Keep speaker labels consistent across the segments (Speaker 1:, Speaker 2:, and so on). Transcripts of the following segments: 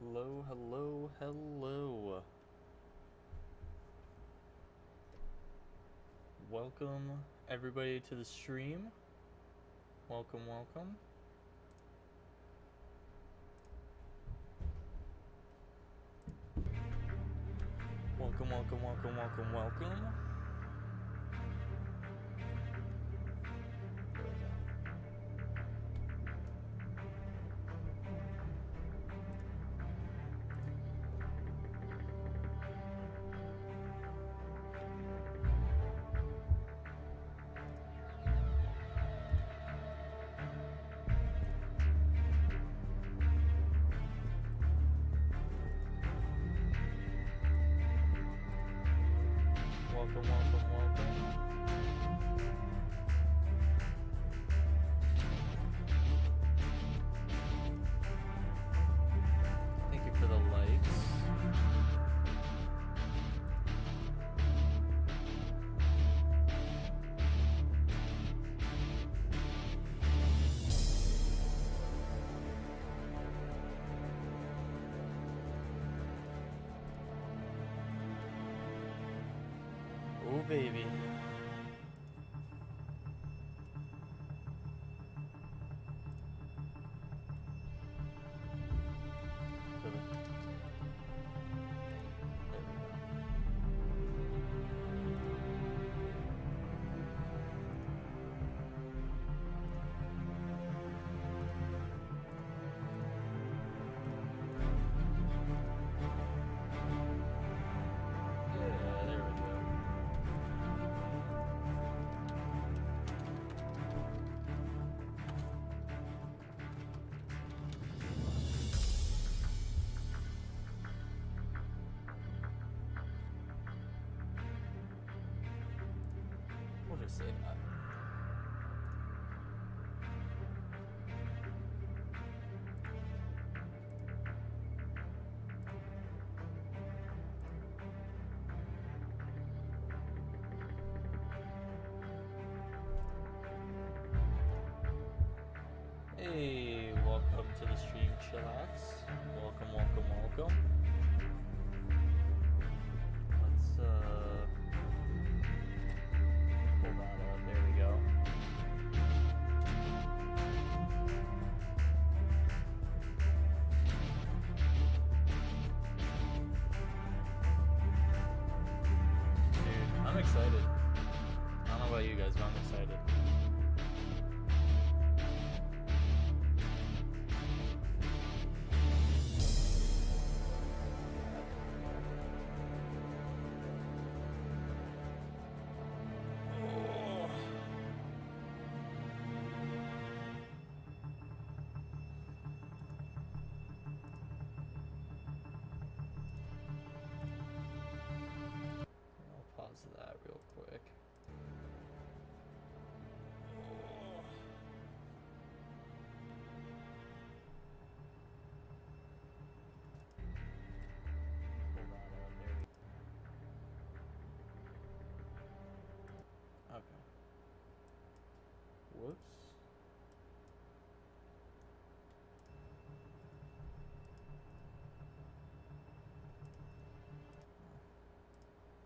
Speaker 1: Hello, hello, hello. Welcome everybody to the stream. Welcome, welcome. Welcome, welcome, welcome, welcome, welcome. Welcome, welcome, welcome. Thank you for the likes. Oh, baby. We'll just say that. Hey, welcome to the stream, chillax. Welcome, welcome, welcome. Let's pull that up. There we go. Dude, I'm excited. I don't know about you guys, but I'm excited. Pause that real quick. Okay. Whoops.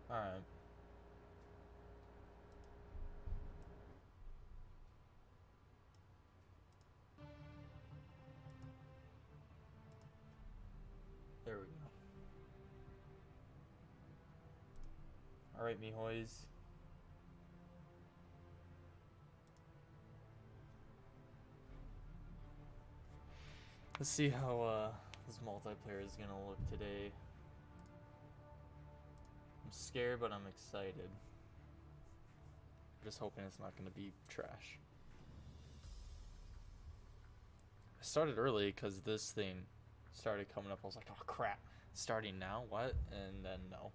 Speaker 1: Alright. There we go. Alright, mihoys. Let's see how this multiplayer is gonna look today. I'm scared, but I'm excited. Just hoping it's not gonna be trash. I started early because this thing started coming up. I was like, oh crap, starting now? What? And then no.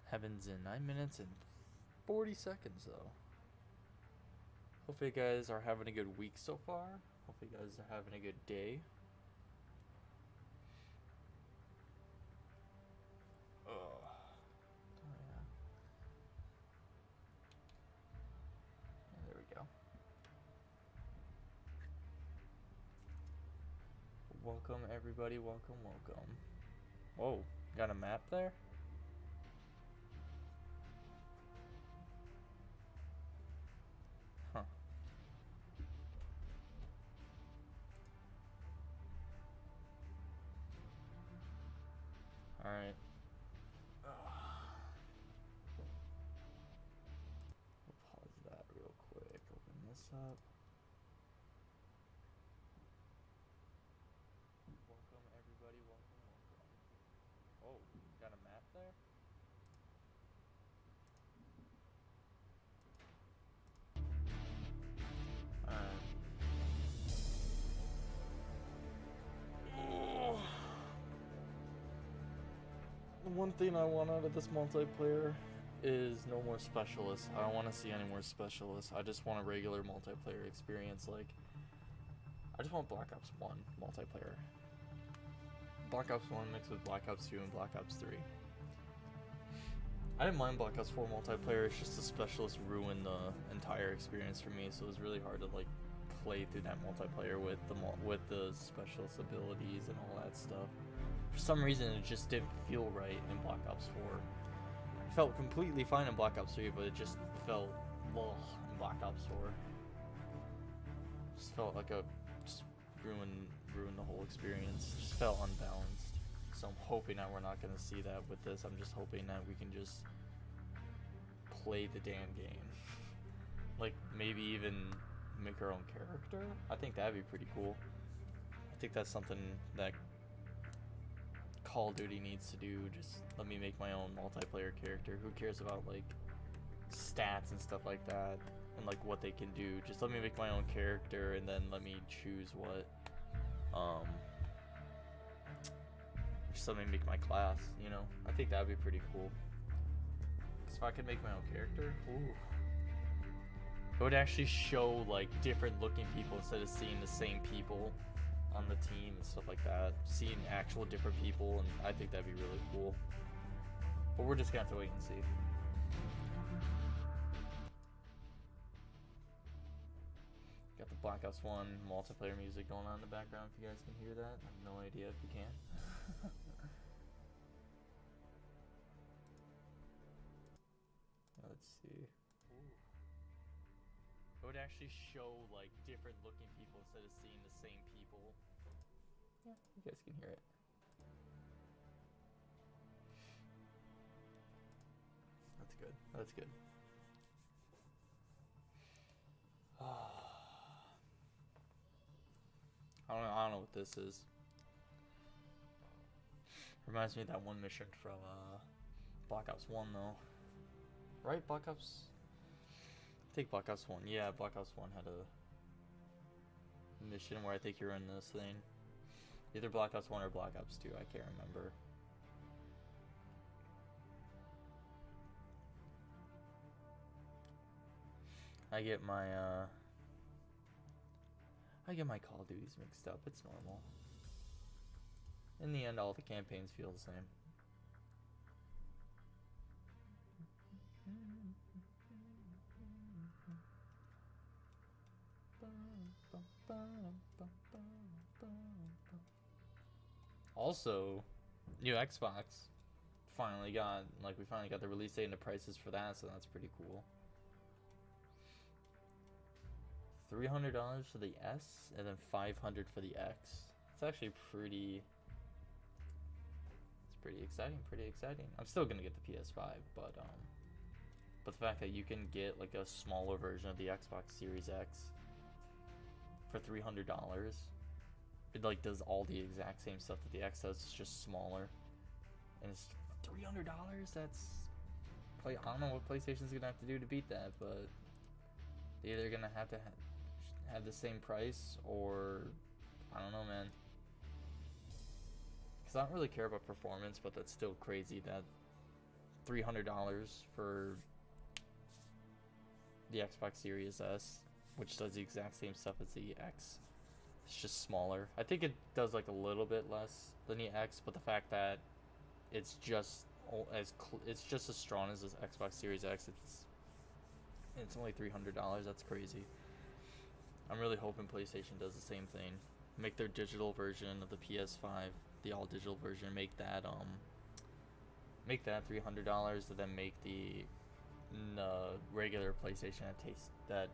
Speaker 1: Heaven's in 9 minutes and 40 seconds though. Hopefully you guys are having a good week so far. Hopefully you guys are having a good day. Oh yeah. There we go. Welcome everybody, welcome, welcome. Whoa, got a map there? Huh. Alright. We'll pause that real quick. Open this up. Welcome everybody, welcome, welcome. Oh, got a map there? Alright. The one thing I want out of this multiplayer is no more specialists. I don't want to see any more specialists. I just want a regular multiplayer experience. Like, I just want Black Ops 1 multiplayer. Black Ops 1 mixed with Black Ops 2 and Black Ops 3. I didn't mind Black Ops 4 multiplayer, it's just the specialists ruined the entire experience for me, so it was really hard to like play through that multiplayer with the specialist abilities and all that stuff. For some reason, it just didn't feel right in Black Ops 4. It felt completely fine in Black Ops 3, but it just felt ugh in Black Ops 4. Just felt like just ruined the whole experience. Just felt unbalanced. So I'm hoping that we're not gonna see that with this. I'm just hoping that we can just play the damn game. Like maybe even make our own character. I think that'd be pretty cool. I think that's something that Call of Duty needs to do. Just let me make my own multiplayer character. Who cares about like stats and stuff like that and like what they can do? Just let me make my own character and then let me choose what just let me make my class, you know? I think that'd be pretty cool. Cause if I could make my own character, ooh. It would actually show like different looking people instead of seeing the same people on the team and stuff like that. Seeing actual different people, and I think that'd be really cool. But we're just gonna have to wait and see. Got the Black Ops 1 multiplayer music going on in the background if you guys can hear that. I have no idea if you can. Let's see. Ooh. It would actually show like different looking people instead of seeing the same people. Yeah, you guys can hear it. That's good. That's good. I don't know what this is. Reminds me of that one mission from Black Ops 1 though. Right? Black Ops? I think Black Ops 1. Yeah, Black Ops 1 had a mission where I think you're in this thing. Either Black Ops 1 or Black Ops 2, I can't remember. I get my Call of Duties mixed up. It's normal. In the end, all the campaigns feel the same. Also, new Xbox finally got, like, we finally got the release date and the prices for that, so that's pretty cool. $300 for the S and then $500 for the X. It's actually pretty exciting. I'm still gonna get the PS5, but the fact that you can get like a smaller version of the Xbox Series X for $300, it like does all the exact same stuff that the X does, it's just smaller, and it's $300. That's I don't know what PlayStation's gonna have to do to beat that, but they're either gonna have to have the same price, or I don't know, man. Because I don't really care about performance, but that's still crazy that $300 for the Xbox Series S, which does the exact same stuff as the X. It's just smaller. I think it does like a little bit less than the X, but the fact that it's just as strong as this Xbox Series X, it's only $300. That's crazy. I'm really hoping PlayStation does the same thing. make their digital version of the PS5, the all digital version, make that $300, and then make the regular PlayStation that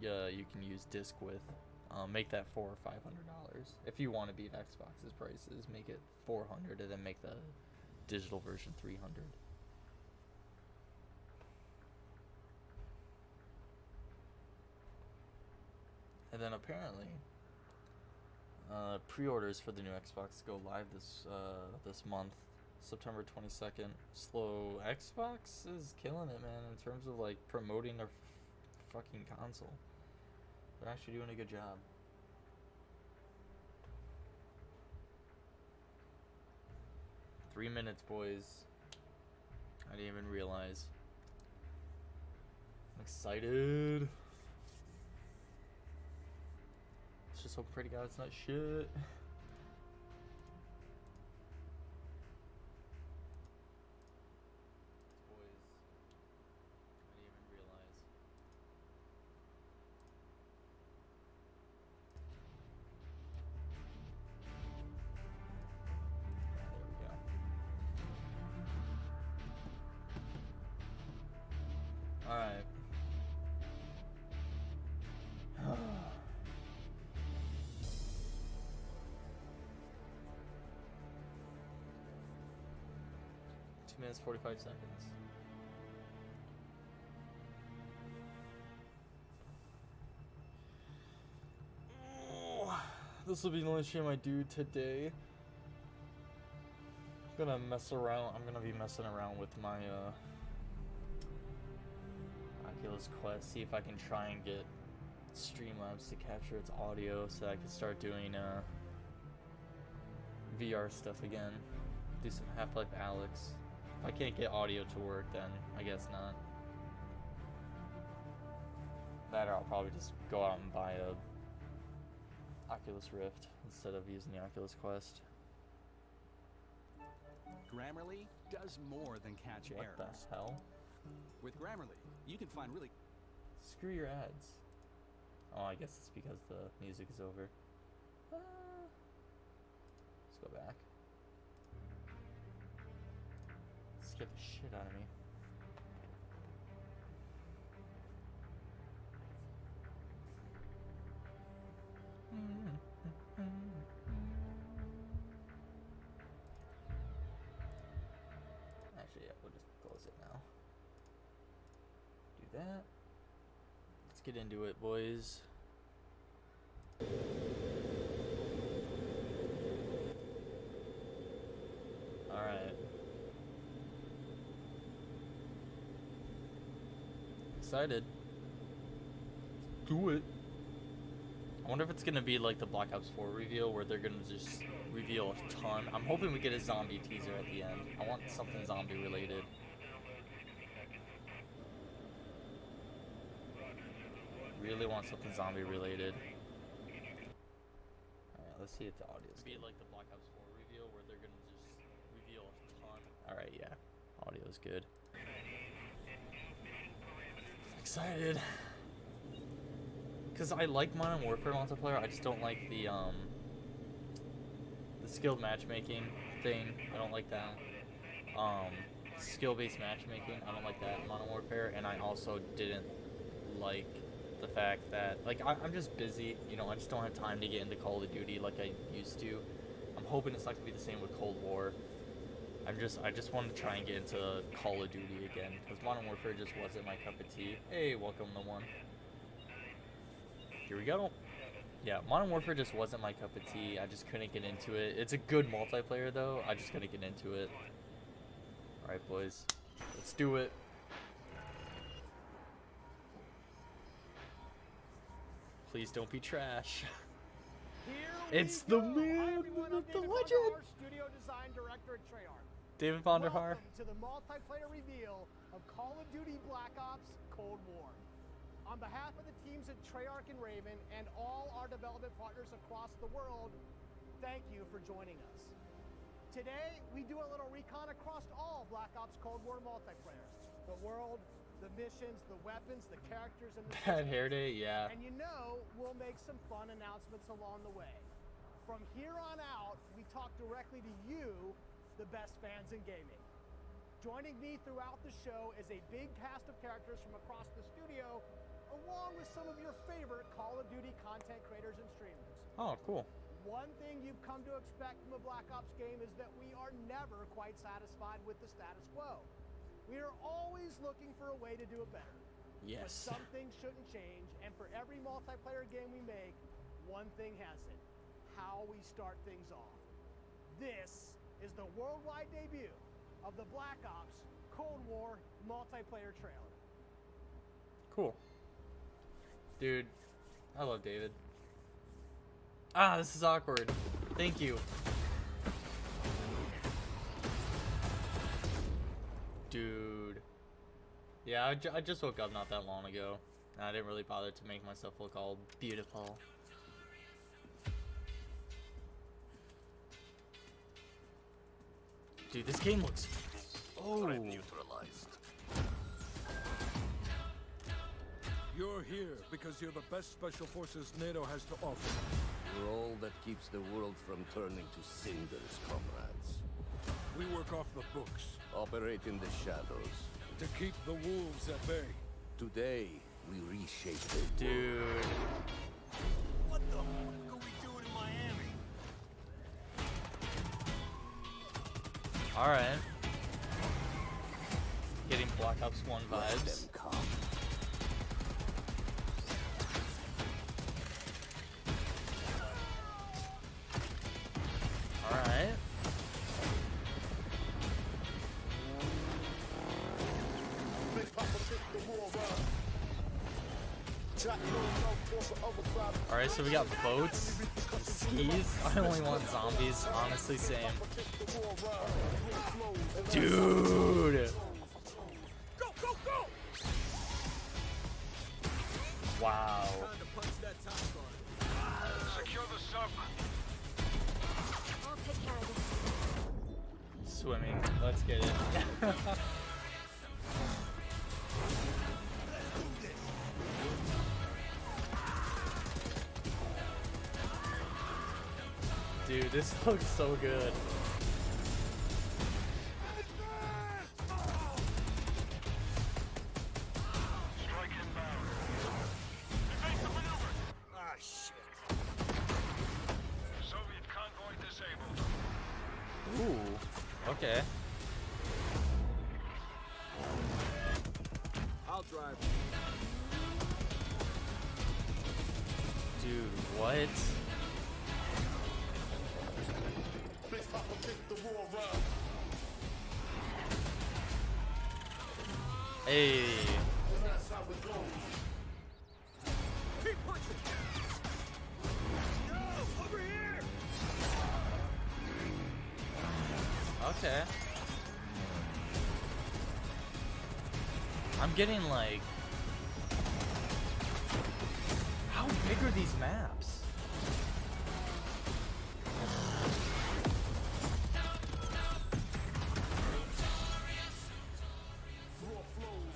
Speaker 1: you can use disc with. Make that $400 or $500. If you want to beat Xbox's prices, make it $400 and then make the digital version $300. And then apparently, pre-orders for the new Xbox go live this month, September 22nd. Slow Xbox is killing it, man, in terms of like promoting their fucking console. They're actually doing a good job. Three minutes, boys. I didn't even realize. I'm excited. Let's just hope, pray to God it's not shit. Alright. 2 minutes 45 seconds. This will be the only stream I do today. I'm gonna mess around. I'm gonna be messing around with my Oculus Quest, see if I can try and get Streamlabs to capture its audio so I can start doing VR stuff again. Do some Half-Life Alyx. If I can't get audio to work, then I guess not. That or I'll probably just go out and buy a Oculus Rift instead of using the Oculus Quest.
Speaker 2: Grammarly does more than catch errors.
Speaker 1: What the hell?
Speaker 2: With Grammarly, you can find really...
Speaker 1: Screw your ads. Oh, I guess it's because the music is over. Let's go back. Scared the shit out of me. Actually, yeah, we'll just close it now. Do that. Let's get into it, boys. Alright. Excited. Do it. I wonder if it's gonna be like the Black Ops 4 reveal where they're gonna just reveal a ton. I'm hoping we get a zombie teaser at the end. I want something zombie related. Really want something zombie related. Alright, let's see if the audio's good. Be like the Black Ops 4 reveal where they're gonna just reveal a ton. Alright, yeah. Audio's good. Excited. Cause I like Modern Warfare multiplayer, I just don't like the skilled matchmaking thing. I don't like that. Skill-based matchmaking, I don't like that in Modern Warfare, and I also didn't like the fact that, like, I'm just busy, you know, I just don't have time to get into Call of Duty like I used to. I'm hoping it's not gonna be the same with Cold War. I just want to try and get into Call of Duty again, because Modern Warfare just wasn't my cup of tea. Hey, welcome to one. Here we go. Yeah, Modern Warfare just wasn't my cup of tea. I just couldn't get into it. It's a good multiplayer, though. I just couldn't get into it. Alright, boys. Let's do it. Please don't be trash. It's the man, the legend.
Speaker 3: Studio design director at Treyarch.
Speaker 1: David Vonderhaar.
Speaker 3: Welcome to the multiplayer reveal of Call of Duty Black Ops Cold War. On behalf of the teams at Treyarch and Raven and all our development partners across the world, thank you for joining us. Today, we do a little recon across all Black Ops Cold War multiplayer. The world, the missions, the weapons, the characters, and the
Speaker 1: Bad hair day, yeah.
Speaker 3: And you know, we'll make some fun announcements along the way. From here on out, we talk directly to you, the best fans in gaming. Joining me throughout the show is a big cast of characters from across the studio, along with some of your favorite Call of Duty content creators and streamers.
Speaker 1: Oh, cool.
Speaker 3: One thing you've come to expect from a Black Ops game is that we are never quite satisfied with the status quo. We are always looking for a way to do it better. But
Speaker 1: Yes.
Speaker 3: some things shouldn't change, and for every multiplayer game we make, one thing has it: how we start things off. This is the worldwide debut of the Black Ops Cold War multiplayer trailer.
Speaker 1: Cool. Dude, I love David. Ah, this is awkward. Thank you. Dude. Yeah, I just woke up not that long ago. And I didn't really bother to make myself look all beautiful. Dude, this game looks... Oh.
Speaker 4: Neutralized.
Speaker 5: You're here because you're the best special forces NATO has to offer.
Speaker 4: We're all that keeps the world from turning to cinders, comrades.
Speaker 5: We work off the books
Speaker 4: Operate in the shadows.
Speaker 5: to keep the wolves at bay.
Speaker 4: Today, we reshape the
Speaker 1: Dude.
Speaker 4: What the fuck are we doing in Miami?
Speaker 1: Alright. Getting Black Ops 1
Speaker 4: Let
Speaker 1: vibes.
Speaker 4: them come.
Speaker 1: Alright. Alright, so we got boats, skis. I only want zombies, honestly, same. Dude!
Speaker 2: Go, go, go!
Speaker 1: Wow.
Speaker 2: Time to punch that top guard.
Speaker 6: Secure the sub.
Speaker 7: I'll take care of this.
Speaker 1: Swimming. Let's get it. Dude, this looks so good.
Speaker 6: Strike inbound. Evasive maneuver.
Speaker 4: Ah, shit.
Speaker 6: Soviet convoy disabled.
Speaker 1: Ooh. Okay.
Speaker 2: I'll drive.
Speaker 1: Dude, what? Hey.
Speaker 2: Keep punching. No, over here.
Speaker 1: Okay. I'm getting like... How big are these maps?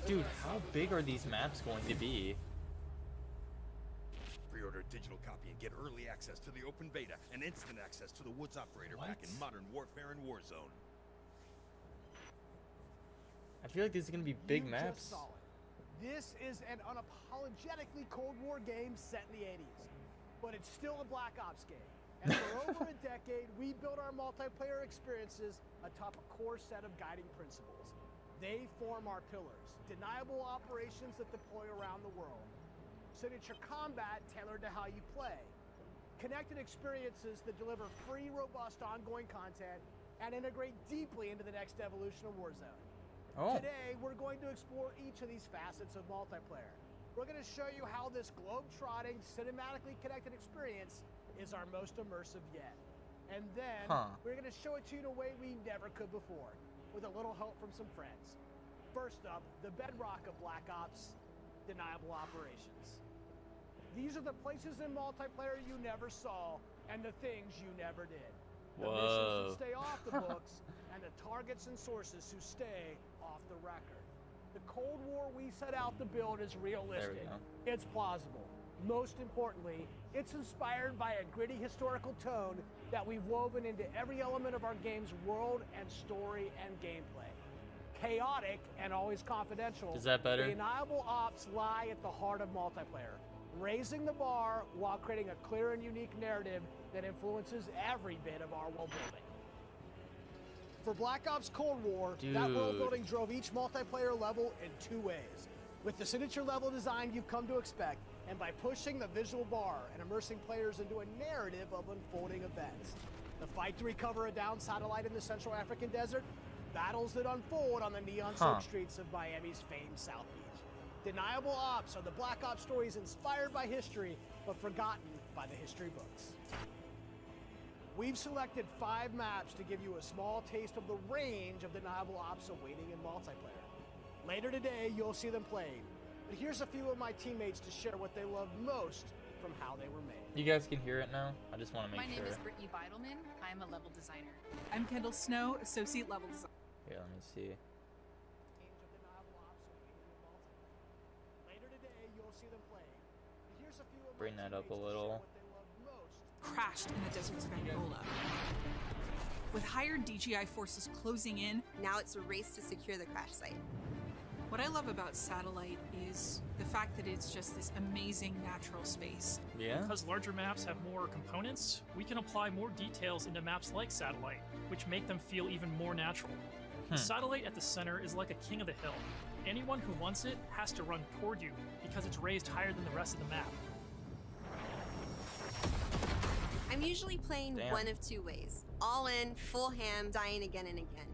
Speaker 1: Dude, how big are these maps going to be?
Speaker 8: Pre-order a digital copy and get early access to the open beta and instant access to the Woods Operator Pack in
Speaker 1: What?
Speaker 8: Modern Warfare and Warzone.
Speaker 1: I feel like these are gonna be big
Speaker 3: You
Speaker 1: maps.
Speaker 3: just saw it. This is an unapologetically Cold War game set in the 80s, but it's still a Black Ops game. And for over a decade, we built our multiplayer experiences atop a core set of guiding principles. They form our pillars: deniable operations that deploy around the world, signature combat tailored to how you play, connected experiences that deliver free, robust, ongoing content, and integrate deeply into the next evolution of Warzone.
Speaker 1: Oh.
Speaker 3: Today, we're going to explore each of these facets of multiplayer. We're going to show you how this globe-trotting, cinematically connected experience is our most immersive yet. And then, we're going to show it to you in a way we never could before, with a little help from some friends. First up, the bedrock of Black Ops, deniable operations. These are the places in multiplayer you never saw, and the things you never did. The missions
Speaker 1: Whoa.
Speaker 3: that stay off the books, and the targets and sources who stay off the record. The Cold War we set out to build is realistic.
Speaker 1: go.
Speaker 3: It's plausible. Most importantly, It's inspired by a gritty historical tone that we've woven into every element of our game's world and story and gameplay. Chaotic and always confidential,
Speaker 1: Is that better?
Speaker 3: the deniable ops lie at the heart of multiplayer, raising the bar while creating a clear and unique narrative that influences every bit of our world building. For Black Ops Cold War, that world
Speaker 1: Dude.
Speaker 3: building drove each multiplayer level in two ways. With the signature level design you've come to expect, and by pushing the visual bar and immersing players into a narrative of unfolding events. The fight to recover a downed satellite in the Central African desert, battles that unfold on the neon-soaked streets of Miami's famed South Beach. Deniable Ops are the Black Ops stories inspired by history, but forgotten by the history books. We've selected 5 maps to give you a small taste of the range of Deniable Ops awaiting in multiplayer. Later today, you'll see them played. But here's a few of my teammates to share what they love most from how they were made.
Speaker 1: You guys can hear it now? I just want to make
Speaker 7: My
Speaker 1: sure.
Speaker 7: name is Brittany Beidelman. I'm a level designer.
Speaker 9: I'm Kendall Snow, associate level designer.
Speaker 1: Here, let me see.
Speaker 3: Range of Deniable Ops awaiting in multiplayer. Later today, you'll see them played. But here's a few of
Speaker 1: Bring
Speaker 3: my
Speaker 1: that up a
Speaker 3: teammates to
Speaker 1: little.
Speaker 3: share what they love most.
Speaker 9: Crashed in the deserts of Angola. With hired DGI forces closing in,
Speaker 10: Now it's a race to secure the crash site.
Speaker 9: what I love about Satellite is the fact that it's just this amazing natural space.
Speaker 1: Yeah?
Speaker 11: Because larger maps have more components, we can apply more details into maps like Satellite, which make them feel even more natural. The satellite at the center is like a king of the hill. Anyone who wants it has to run toward you because it's raised higher than the rest of the map.
Speaker 10: I'm usually playing
Speaker 1: Damn.
Speaker 10: one of two ways. All in, full ham, dying again and again.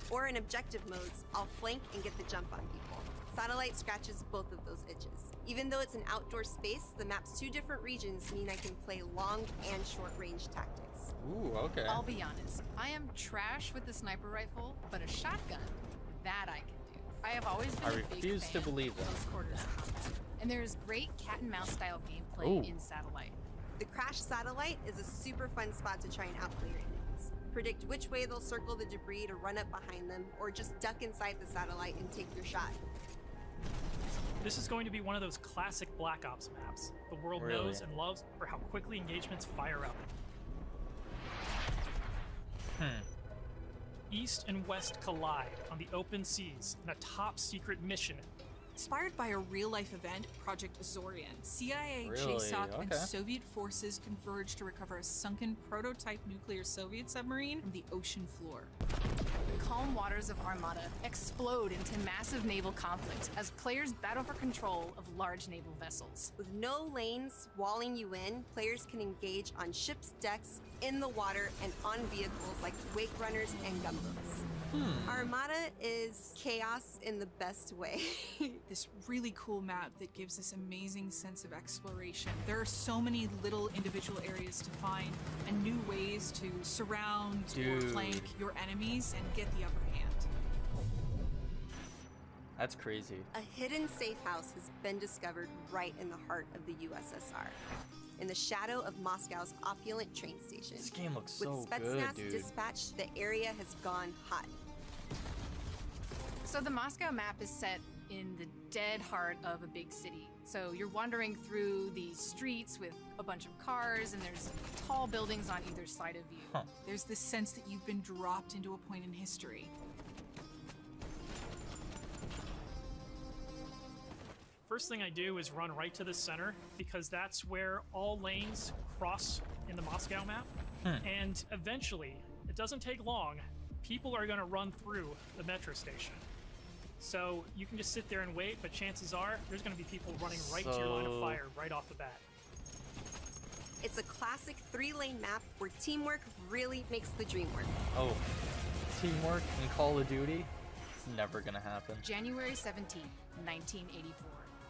Speaker 10: Or in objective modes, I'll flank and get the jump on people. Satellite scratches both of those itches. Even though it's an outdoor space, the map's 2 different regions mean I can play long and short range tactics.
Speaker 1: Ooh, okay.
Speaker 7: I'll be honest, I am trash with the sniper rifle, but a shotgun, that I can do. I have always been
Speaker 1: I
Speaker 7: a big
Speaker 1: refuse
Speaker 7: fan
Speaker 1: to believe
Speaker 7: of
Speaker 1: that.
Speaker 7: close quarters combat. And there is great cat and mouse style gameplay
Speaker 1: Ooh.
Speaker 7: in Satellite.
Speaker 10: The crash satellite is a super fun spot to try and outplay your enemies. Predict which way they'll circle the debris to run up behind them, or just duck inside the satellite and take your shot.
Speaker 11: This is going to be one of those classic Black Ops maps the world
Speaker 1: Really?
Speaker 11: knows and loves for how quickly engagements fire up. East and West collide on the open seas in a top secret mission.
Speaker 9: Inspired by a real-life event, Project Azorian, CIA,
Speaker 1: Really?
Speaker 9: JSOC, and
Speaker 1: Okay.
Speaker 9: Soviet forces converged to recover a sunken prototype nuclear Soviet submarine from the ocean floor.
Speaker 7: The calm waters of Armada explode into massive naval conflict as players battle for control of large naval vessels.
Speaker 10: With no lanes walling you in, players can engage on ships' decks, in the water, and on vehicles like wake runners and gunboats. Armada is chaos in the best way.
Speaker 9: This really cool map that gives this amazing sense of exploration. There are so many little individual areas to find and new ways to surround or
Speaker 1: Dude.
Speaker 9: flank your enemies and get the upper hand.
Speaker 1: That's crazy.
Speaker 10: A hidden safe house has been discovered right in the heart of the USSR, in the shadow of Moscow's opulent train station.
Speaker 1: This game looks
Speaker 10: With
Speaker 1: so
Speaker 10: Spetsnaz
Speaker 1: good, dude.
Speaker 10: dispatched, the area has gone hot.
Speaker 7: So the Moscow map is set in the dead heart of a big city. So you're wandering through these streets with a bunch of cars, and there's tall buildings on either side of you.
Speaker 9: There's this sense that you've been dropped into a point in history.
Speaker 11: First thing I do is run right to the center because that's where all lanes cross in the Moscow map. And eventually, it doesn't take long, people are going to run through the metro station. So you can just sit there and wait, but chances are there's going to be people running right to your line of
Speaker 1: So-
Speaker 11: fire right off the bat.
Speaker 10: It's a classic 3-lane map where teamwork really makes the dream work.
Speaker 1: Oh, teamwork in Call of Duty? It's never gonna happen.
Speaker 7: January 17, 1984.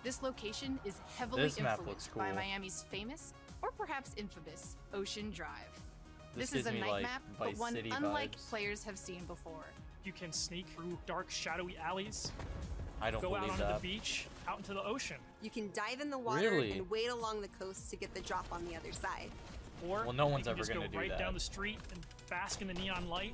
Speaker 7: This location is heavily
Speaker 1: This map
Speaker 7: influenced
Speaker 1: looks
Speaker 7: by
Speaker 1: cool.
Speaker 7: Miami's famous, or perhaps infamous, Ocean Drive.
Speaker 1: This
Speaker 7: This is a
Speaker 1: gives me,
Speaker 7: night
Speaker 1: like,
Speaker 7: map,
Speaker 1: Vice
Speaker 7: but one
Speaker 1: City
Speaker 7: unlike
Speaker 1: vibes.
Speaker 7: players have seen before.
Speaker 11: You can sneak through dark, shadowy alleys,
Speaker 1: I don't
Speaker 11: go out
Speaker 1: believe
Speaker 11: onto
Speaker 1: that.
Speaker 11: the beach, out into the ocean.
Speaker 10: You can dive in the water
Speaker 1: Really?
Speaker 10: and wade along the coast to get the drop on the other side.
Speaker 11: Or
Speaker 1: Well, no one's
Speaker 11: you can
Speaker 1: ever
Speaker 11: just
Speaker 1: gonna
Speaker 11: go
Speaker 1: do
Speaker 11: right
Speaker 1: that.
Speaker 11: down the street and bask in the neon light.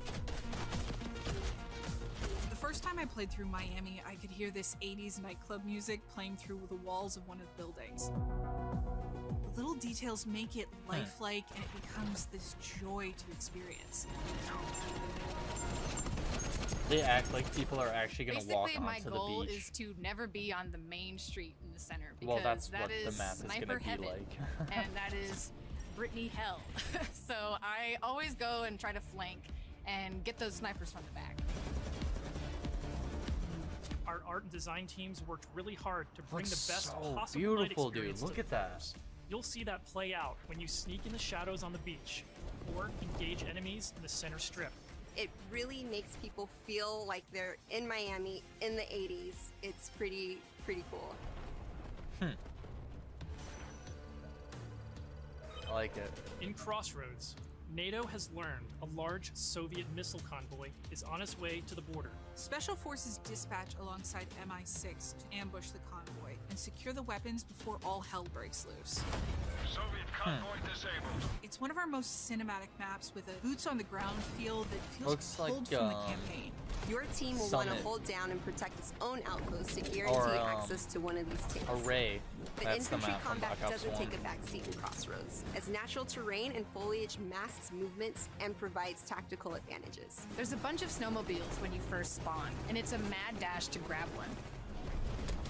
Speaker 9: The first time I played through Miami, I could hear this 80s nightclub music playing through the walls of one of the buildings. The little details make it lifelike, and it becomes this joy to experience.
Speaker 1: They act like people are actually going to walk
Speaker 7: Basically, my
Speaker 1: onto
Speaker 7: goal
Speaker 1: the beach.
Speaker 7: is to never be on the main street in the center because
Speaker 1: Well, that's
Speaker 7: that
Speaker 1: what
Speaker 7: is
Speaker 1: the map is going
Speaker 7: sniper
Speaker 1: to be
Speaker 7: heaven,
Speaker 1: like.
Speaker 7: and that is Brittany hell. So I always go and try to flank and get those snipers from the back.
Speaker 11: Our art and design teams worked really hard to bring
Speaker 1: Looks
Speaker 11: the best
Speaker 1: so
Speaker 11: possible night
Speaker 1: beautiful, dude.
Speaker 11: experience
Speaker 1: Look
Speaker 11: to
Speaker 1: at
Speaker 11: the
Speaker 1: that.
Speaker 11: players. You'll see that play out when you sneak in the shadows on the beach or engage enemies in the center strip.
Speaker 10: It really makes people feel like they're in Miami in the 80s. It's pretty cool.
Speaker 1: I like it.
Speaker 11: In Crossroads, NATO has learned a large Soviet missile convoy is on its way to the border.
Speaker 9: Special Forces dispatch alongside MI6 to ambush the convoy and secure the weapons before all hell breaks loose.
Speaker 6: Soviet convoy disabled.
Speaker 9: It's one of our most cinematic maps with a boots-on-the-ground feel that feels
Speaker 1: Looks like,
Speaker 9: pulled from the campaign.
Speaker 10: Your team will want to
Speaker 1: Summit.
Speaker 10: hold down and protect its own outpost to guarantee
Speaker 1: Or,
Speaker 10: access to one of these tanks.
Speaker 1: Array.
Speaker 10: But
Speaker 1: That's the
Speaker 10: infantry
Speaker 1: map from
Speaker 10: combat
Speaker 1: Black Ops
Speaker 10: doesn't
Speaker 1: 1.
Speaker 10: take a backseat in Crossroads, as natural terrain and foliage masks movements and provides tactical advantages.
Speaker 7: There's a bunch of snowmobiles when you first spawn, and it's a mad dash to grab one.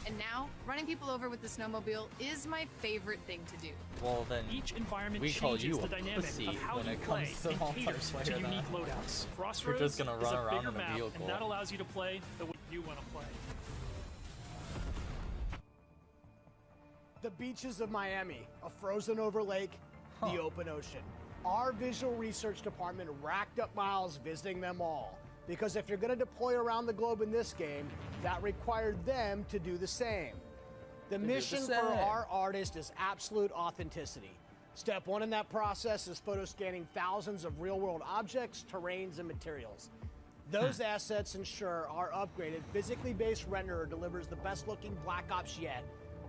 Speaker 7: And now, running people over with the snowmobile is my favorite thing to do.
Speaker 1: Well, then
Speaker 11: Each environment
Speaker 1: we call
Speaker 11: changes
Speaker 1: you
Speaker 11: the
Speaker 1: a
Speaker 11: dynamic
Speaker 1: pussy
Speaker 11: of how
Speaker 1: when
Speaker 11: you
Speaker 1: it
Speaker 11: play
Speaker 1: comes to
Speaker 11: and caters
Speaker 1: multiplayer
Speaker 11: to
Speaker 1: then.
Speaker 11: unique loadouts. Crossroads
Speaker 1: just gonna run
Speaker 11: is a
Speaker 1: around
Speaker 11: bigger
Speaker 1: in a
Speaker 11: map,
Speaker 1: vehicle.
Speaker 11: and that allows you to play the way you want to play.
Speaker 3: The beaches of Miami, a frozen over lake, the open ocean. Our visual research department racked up miles visiting them all. Because if you're going to deploy around the globe in this game, that required them to do the same. The
Speaker 1: do the
Speaker 3: mission for
Speaker 1: same.
Speaker 3: our artist is absolute authenticity. Step one in that process is photo scanning thousands of real-world objects, terrains, and materials. Those assets ensure our upgraded, physically based renderer delivers the best-looking Black Ops yet.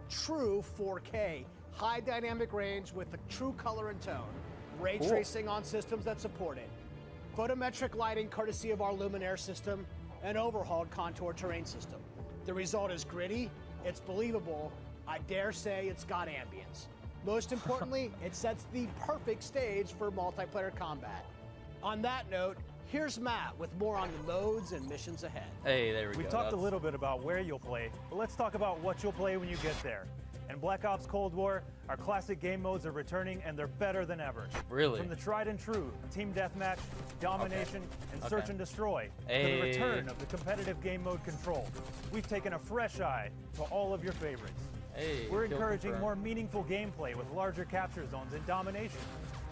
Speaker 3: True 4K, high dynamic range with a true color and tone. Ray tracing on systems that support it. Photometric lighting courtesy of our Luminaire system, and overhauled contour terrain system. The result is gritty, it's believable, I dare say it's got ambience. Most importantly, it sets the perfect stage for multiplayer combat. On that note, here's Matt with more on the modes and missions ahead.
Speaker 1: Hey, there we
Speaker 12: We've
Speaker 1: go.
Speaker 12: talked a
Speaker 1: That's-
Speaker 12: little bit about where you'll play, but let's talk about what you'll play when you get there. In Black Ops Cold War, our classic game modes are returning and they're better than ever.
Speaker 1: Really?
Speaker 12: From the tried and true Team Deathmatch, Domination, and Search
Speaker 1: Okay.
Speaker 12: and Destroy, to
Speaker 1: Hey.
Speaker 12: the return of the competitive game mode Control, we've taken a fresh eye to all of your favorites.
Speaker 1: Hey,
Speaker 12: We're
Speaker 1: kill
Speaker 12: encouraging
Speaker 1: confirmed.
Speaker 12: more meaningful gameplay with larger capture zones in Domination.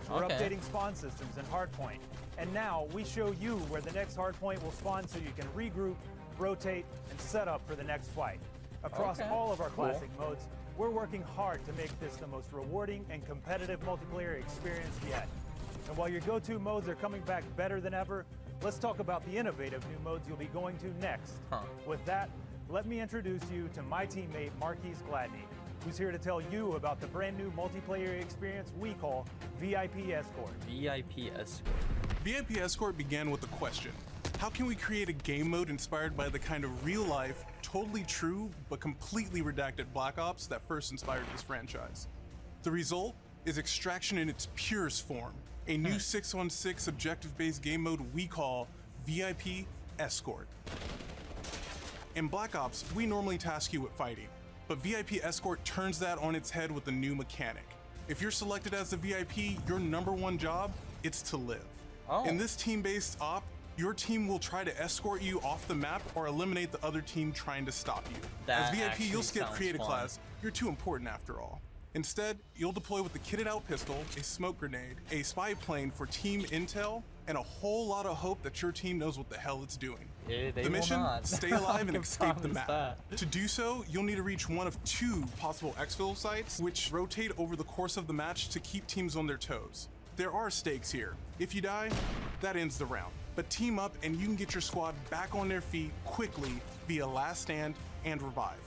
Speaker 12: We're
Speaker 1: Okay.
Speaker 12: updating spawn systems in Hardpoint. And now we show you where the next Hardpoint will spawn so you can regroup, rotate, and set up for the next fight. Across
Speaker 1: Okay,
Speaker 12: all of our
Speaker 1: cool.
Speaker 12: classic modes, we're working hard to make this the most rewarding and competitive multiplayer experience yet. And while your go-to modes are coming back better than ever, let's talk about the innovative new modes you'll be going to next. With that, let me introduce you to my teammate Marquise Gladney, who's here to tell you about the brand new multiplayer experience we call VIP Escort.
Speaker 1: VIP Escort.
Speaker 13: VIP Escort began with a question. How can we create a game mode inspired by the kind of real-life, totally true, but completely redacted Black Ops that first inspired this franchise? The result is Extraction in its purest form, a new 6-on-6 objective-based game mode we call VIP Escort. In Black Ops, we normally task you with fighting, but VIP Escort turns that on its head with a new mechanic. If you're selected as the VIP, your number one job, it's to live. In this team-based op, your team will try to escort you off the map or eliminate the other team trying to stop you.
Speaker 1: That
Speaker 13: As VIP,
Speaker 1: actually
Speaker 13: you'll skip
Speaker 1: sounds
Speaker 13: creative
Speaker 1: fun.
Speaker 13: class. You're too important after all. Instead, you'll deploy with a kitted out pistol, a smoke grenade, a spy plane for team intel, and a whole lot of hope that your team knows what the hell it's doing.
Speaker 1: Yeah, they
Speaker 13: The
Speaker 1: will
Speaker 13: mission,
Speaker 1: not.
Speaker 13: stay
Speaker 1: I
Speaker 13: alive and
Speaker 1: can
Speaker 13: escape the
Speaker 1: promise
Speaker 13: map.
Speaker 1: that.
Speaker 13: To do so, you'll need to reach one of two possible exfil sites, which rotate over the course of the match to keep teams on their toes. There are stakes here. If you die, that ends the round. But team up and you can get your squad back on their feet quickly via last stand and revive.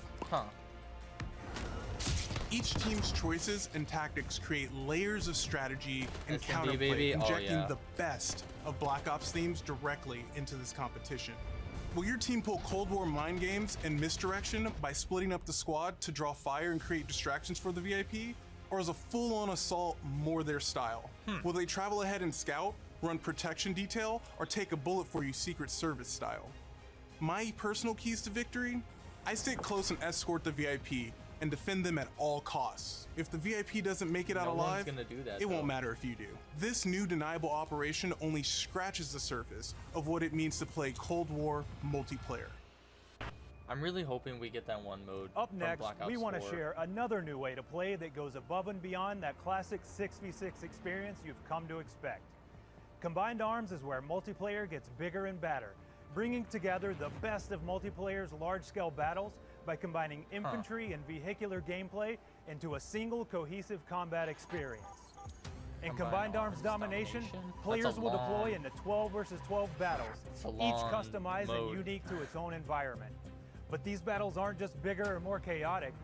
Speaker 13: Each team's choices and tactics create layers of strategy and
Speaker 1: SMB,
Speaker 13: counterplay,
Speaker 1: baby. Oh,
Speaker 13: injecting
Speaker 1: yeah.
Speaker 13: the best of Black Ops themes directly into this competition. Will your team pull Cold War mind games and misdirection by splitting up the squad to draw fire and create distractions for the VIP? Or is a full-on assault more their style? Will they travel ahead and scout, run protection detail, or take a bullet for you Secret Service style? My personal keys to victory? I stick close and escort the VIP and defend them at all costs. If the VIP doesn't make it out
Speaker 1: No one's
Speaker 13: alive,
Speaker 1: gonna do that,
Speaker 13: it won't
Speaker 1: though.
Speaker 13: matter if you do. This new deniable operation only scratches the surface of what it means to play Cold War multiplayer.
Speaker 1: I'm really hoping we get that one mode.
Speaker 12: Up
Speaker 1: from
Speaker 12: next,
Speaker 1: Black Ops
Speaker 12: we want to
Speaker 1: 4.
Speaker 12: share another new way to play that goes above and beyond that classic 6v6 experience you've come to expect. Combined Arms is where multiplayer gets bigger and badder, bringing together the best of multiplayer's large-scale battles by combining infantry and vehicular gameplay into a single cohesive combat experience. In Combined Arms Domination, players will deploy into 12 versus 12 battles,
Speaker 1: It's a
Speaker 12: each
Speaker 1: long
Speaker 12: customized
Speaker 1: mode.
Speaker 12: and unique to its own environment. But these battles aren't just bigger or more chaotic.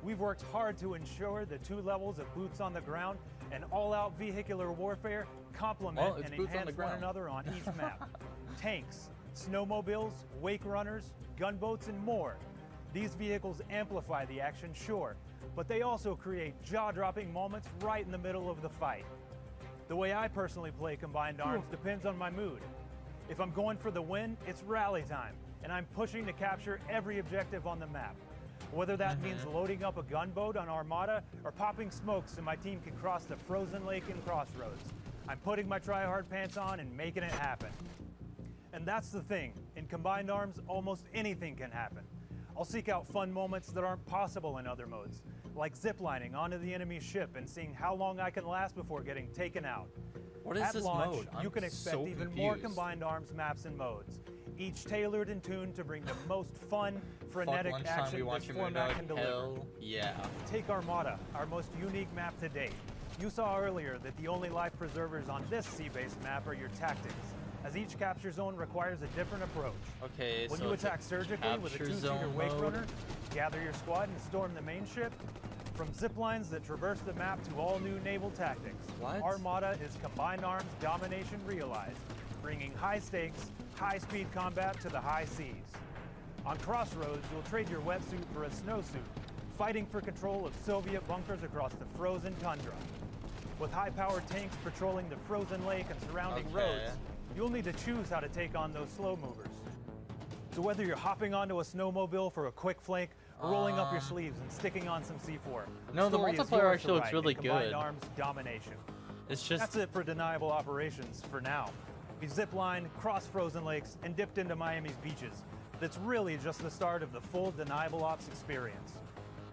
Speaker 12: We've worked hard to ensure the 2 levels of boots on the ground and all-out vehicular warfare complement
Speaker 1: Well, it's
Speaker 12: and
Speaker 1: boots on
Speaker 12: enhance
Speaker 1: the
Speaker 12: one
Speaker 1: ground.
Speaker 12: another on each map. Tanks, snowmobiles, wake runners, gunboats, and more. These vehicles amplify the action, sure, but they also create jaw-dropping moments right in the middle of the fight. The way I personally play Combined Arms depends on my mood. If I'm going for the win, it's rally time, and I'm pushing to capture every objective on the map. Whether that means loading up a gunboat on Armada or popping smokes so my team can cross the frozen lake in Crossroads, I'm putting my try-hard pants on and making it happen. And that's the thing, in Combined Arms, almost anything can happen. I'll seek out fun moments that aren't possible in other modes, like ziplining onto the enemy ship and seeing how long I can last before getting taken out.
Speaker 1: What is
Speaker 12: At
Speaker 1: this
Speaker 12: launch,
Speaker 1: mode?
Speaker 12: you
Speaker 1: I'm
Speaker 12: can expect
Speaker 1: so
Speaker 12: even more
Speaker 1: confused.
Speaker 12: Combined Arms maps and modes, each tailored and tuned to bring the most fun, frenetic
Speaker 1: Fuck, lunchtime we
Speaker 12: action
Speaker 1: watch
Speaker 12: this
Speaker 1: your
Speaker 12: format
Speaker 1: Moondog.
Speaker 12: can deliver.
Speaker 1: Hell yeah.
Speaker 12: Take Armada, our most unique map to date. You saw earlier that the only life preservers on this sea-based map are your tactics, as each capture zone requires a different approach.
Speaker 1: Okay,
Speaker 12: When
Speaker 1: so
Speaker 12: you
Speaker 1: it's a
Speaker 12: attack surgically with a
Speaker 1: capture
Speaker 12: 2-seater
Speaker 1: zone
Speaker 12: wake
Speaker 1: mode.
Speaker 12: runner, gather your squad and storm the main ship. From zip lines that traverse the map to all new naval tactics,
Speaker 1: What?
Speaker 12: Armada is Combined Arms Domination realized, bringing high stakes, high speed combat to the high seas. On Crossroads, you'll trade your wetsuit for a snowsuit, fighting for control of Soviet bunkers across the frozen tundra. With high-powered tanks patrolling the frozen lake and surrounding
Speaker 1: Okay.
Speaker 12: roads, you'll need to choose how to take on those slow movers. So whether you're hopping onto a snowmobile for a quick flank or rolling up your sleeves and sticking on some C4,
Speaker 1: No, the
Speaker 12: story is
Speaker 1: multiplayer
Speaker 12: yours
Speaker 1: actually
Speaker 12: to
Speaker 1: looks
Speaker 12: write
Speaker 1: really
Speaker 12: in Combined
Speaker 1: good.
Speaker 12: Arms Domination.
Speaker 1: It's just
Speaker 12: That's it for deniable operations for now. We've ziplined, crossed frozen lakes, and dipped into Miami's beaches. That's really just the start of the full deniable ops experience.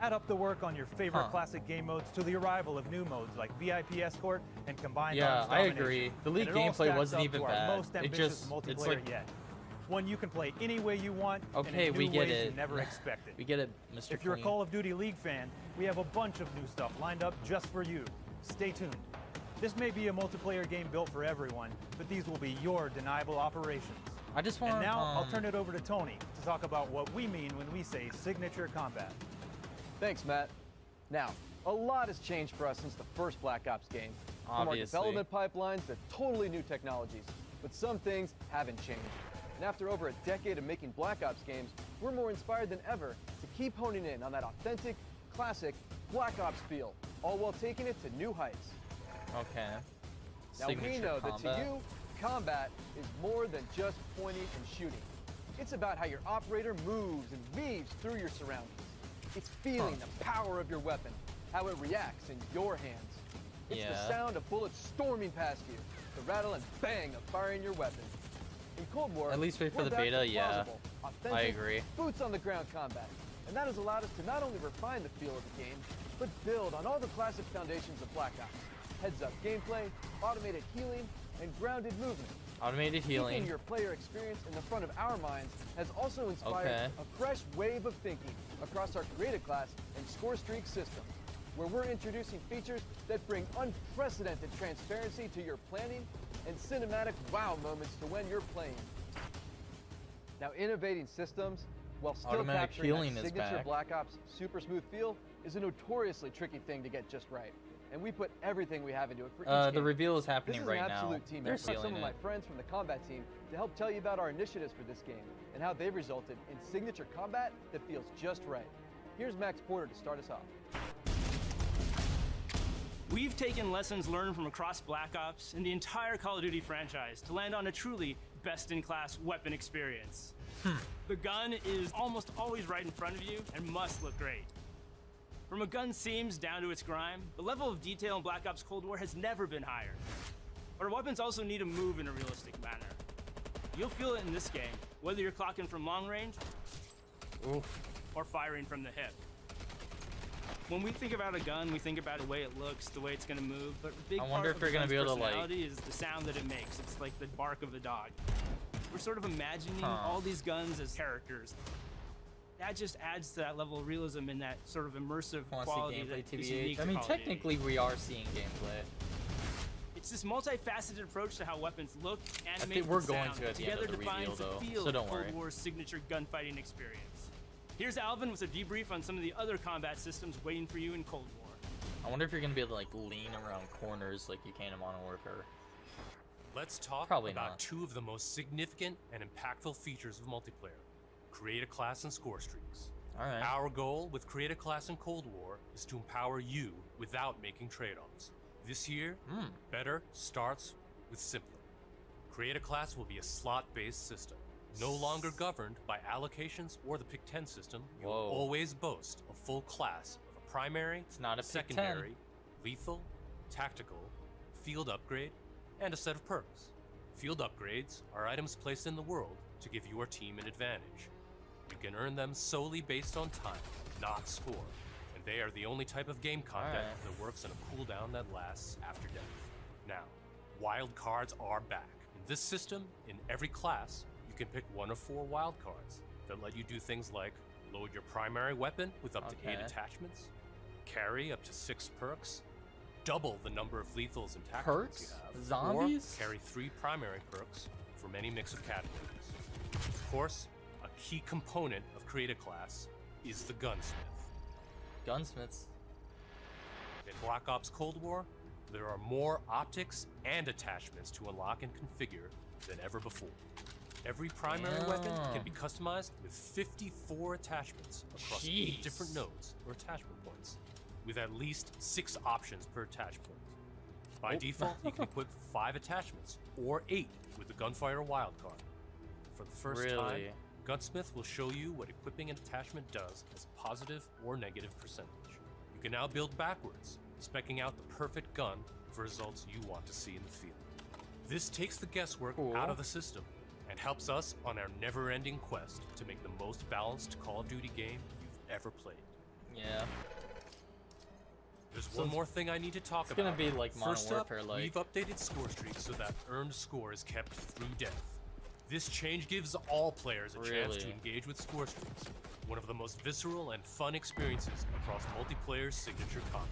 Speaker 12: Add up the work on your favorite classic game modes to the arrival of new modes like VIP Escort and Combined Arms
Speaker 1: I
Speaker 12: Domination.
Speaker 1: agree. The league
Speaker 12: And it all
Speaker 1: gameplay
Speaker 12: stacks
Speaker 1: wasn't
Speaker 12: up
Speaker 1: even
Speaker 12: to our
Speaker 1: bad.
Speaker 12: most
Speaker 1: It
Speaker 12: ambitious
Speaker 1: just
Speaker 12: multiplayer
Speaker 1: it's like
Speaker 12: yet. One you can play any way you want and
Speaker 1: okay,
Speaker 12: in new
Speaker 1: we get
Speaker 12: ways
Speaker 1: it.
Speaker 12: you never expected.
Speaker 1: We get it, Mr.
Speaker 12: If you're a
Speaker 1: Clean.
Speaker 12: Call of Duty League fan, we have a bunch of new stuff lined up just for you. Stay tuned. This may be a multiplayer game built for everyone, but these will be your deniable operations.
Speaker 1: I just want
Speaker 12: And now I'll turn it over to Tony to talk about what we mean when we say signature combat.
Speaker 14: Thanks, Matt. Now, a lot has changed for us since the first Black Ops game. From our
Speaker 1: Obviously.
Speaker 14: development pipelines to totally new technologies, but some things haven't changed. And after over a decade of making Black Ops games, we're more inspired than ever to keep honing in on that authentic, classic Black Ops feel, all while taking it to new heights.
Speaker 1: Okay.
Speaker 14: Now we
Speaker 1: Signature
Speaker 14: know that
Speaker 1: combat.
Speaker 14: to you, combat is more than just pointing and shooting. It's about how your operator moves and weaves through your surroundings. It's feeling the power of your weapon, how it reacts in your hands. It's the
Speaker 1: Yeah.
Speaker 14: sound of bullets storming past you, the rattle and bang of firing your weapon. In Cold War,
Speaker 1: At least wait for
Speaker 14: we're
Speaker 1: the
Speaker 14: back to
Speaker 1: beta, yeah.
Speaker 14: plausible, authentic,
Speaker 1: I agree.
Speaker 14: boots on the ground combat. And that has allowed us to not only refine the feel of the game, but build on all the classic foundations of Black Ops. Heads-up gameplay, automated healing, and grounded movement.
Speaker 1: Automated healing.
Speaker 14: Keeping your player experience in the front of our minds has also inspired
Speaker 1: Okay.
Speaker 14: a fresh wave of thinking across our creative class and score streak system, where we're introducing features that bring unprecedented transparency to your planning and cinematic wow moments to when you're playing. Now, innovating systems while still
Speaker 1: Automatic
Speaker 14: capturing
Speaker 1: healing
Speaker 14: that
Speaker 1: is
Speaker 14: signature
Speaker 1: back.
Speaker 14: Black Ops super smooth feel is a notoriously tricky thing to get just right. And we put everything we have into it for each
Speaker 1: The
Speaker 14: game.
Speaker 1: reveal is happening
Speaker 14: This is
Speaker 1: right
Speaker 14: an
Speaker 1: now.
Speaker 14: absolute team
Speaker 1: They're
Speaker 14: effort. Some
Speaker 1: sealing
Speaker 14: of my
Speaker 1: it.
Speaker 14: friends from the combat team to help tell you about our initiatives for this game and how they've resulted in signature combat that feels just right. Here's Max Porter to start us off.
Speaker 15: We've taken lessons learned from across Black Ops and the entire Call of Duty franchise to land on a truly best-in-class weapon experience. The gun is almost always right in front of you and must look great. From a gun's seams down to its grime, the level of detail in Black Ops Cold War has never been higher. But our weapons also need to move in a realistic manner. You'll feel it in this game, whether you're clocking from long range or firing from the hip. When we think about a gun, we think about the way it looks, the way it's gonna move, but a big
Speaker 1: I wonder
Speaker 15: part
Speaker 1: if you're
Speaker 15: of
Speaker 1: gonna
Speaker 15: the
Speaker 1: be
Speaker 15: gun's
Speaker 1: able to, like-
Speaker 15: personality is the sound that it makes. It's like the bark of a dog. We're sort of imagining all these guns as characters. That just adds to that level of realism and that sort of immersive
Speaker 1: Want
Speaker 15: quality
Speaker 1: to see gameplay,
Speaker 15: that is
Speaker 1: TBH?
Speaker 15: unique
Speaker 1: I
Speaker 15: to
Speaker 1: mean,
Speaker 15: Call of Duty.
Speaker 1: technically, we are seeing gameplay.
Speaker 15: It's this multifaceted approach to how weapons look, animate,
Speaker 1: think we're
Speaker 15: and
Speaker 1: going
Speaker 15: sound
Speaker 1: to at the end
Speaker 15: together
Speaker 1: of the reveal,
Speaker 15: defines the
Speaker 1: though,
Speaker 15: feel
Speaker 1: so don't
Speaker 15: of
Speaker 1: worry.
Speaker 15: Cold War's signature gunfighting experience. Here's Alvin with a debrief on some of the other combat systems waiting for you in Cold War.
Speaker 1: I wonder if you're gonna be able to like lean around corners like you can in Modern Warfare.
Speaker 16: Let's talk
Speaker 1: Probably
Speaker 16: about
Speaker 1: not.
Speaker 16: two of the most significant and impactful features of multiplayer: create a class and score streaks.
Speaker 1: All right.
Speaker 16: Our goal with create a class in Cold War is to empower you without making trade-offs. This year, better starts with simpler. Create a class will be a slot-based system, no longer governed by allocations or the Pick 10 system. You'll always boast a full class of a primary,
Speaker 1: It's not a Pick 10.
Speaker 16: secondary, lethal, tactical, field upgrade, and a set of perks. Field upgrades are items placed in the world to give your team an advantage. You can earn them solely based on time, not score, and they are the only type of game content that works on a cooldown that lasts after death. Now, wild cards are back. In this system, in every class, you can pick one of 4 wild cards that let you do things like load your primary weapon with up to 8 attachments, carry up to 6 perks, double the number of lethals and tacticals
Speaker 1: Perks?
Speaker 16: you have,
Speaker 1: Zombies?
Speaker 16: or carry 3 primary perks from any mix of categories. Of course, a key component of Create a Class is the gunsmith.
Speaker 1: Gunsmiths.
Speaker 16: In Black Ops Cold War, there are more optics and attachments to unlock and configure than ever before. Every primary weapon can be customized with 54 attachments across 8 different nodes or attachment points, with at least 6 options per attach point. By default, you can equip 5 attachments, or 8 with the Gunfire wildcard. For the first time, Gunsmith will show you what equipping an attachment does as a positive or negative percentage. You can now build backwards, speccing out the perfect gun for results you want to see in the field. This takes the guesswork out of the system and helps us on our never-ending quest to make the most balanced Call of Duty game you've ever played.
Speaker 1: Yeah.
Speaker 16: There's
Speaker 1: So
Speaker 16: one
Speaker 1: it's-
Speaker 16: more thing I need to talk
Speaker 1: it's
Speaker 16: about.
Speaker 1: gonna be like Modern
Speaker 16: First
Speaker 1: Warfare,
Speaker 16: up,
Speaker 1: like-
Speaker 16: we've updated score streaks so that earned score is kept through death. This change gives all players a chance to
Speaker 1: Really?
Speaker 16: engage with score streaks, one of the most visceral and fun experiences across multiplayer's signature combat.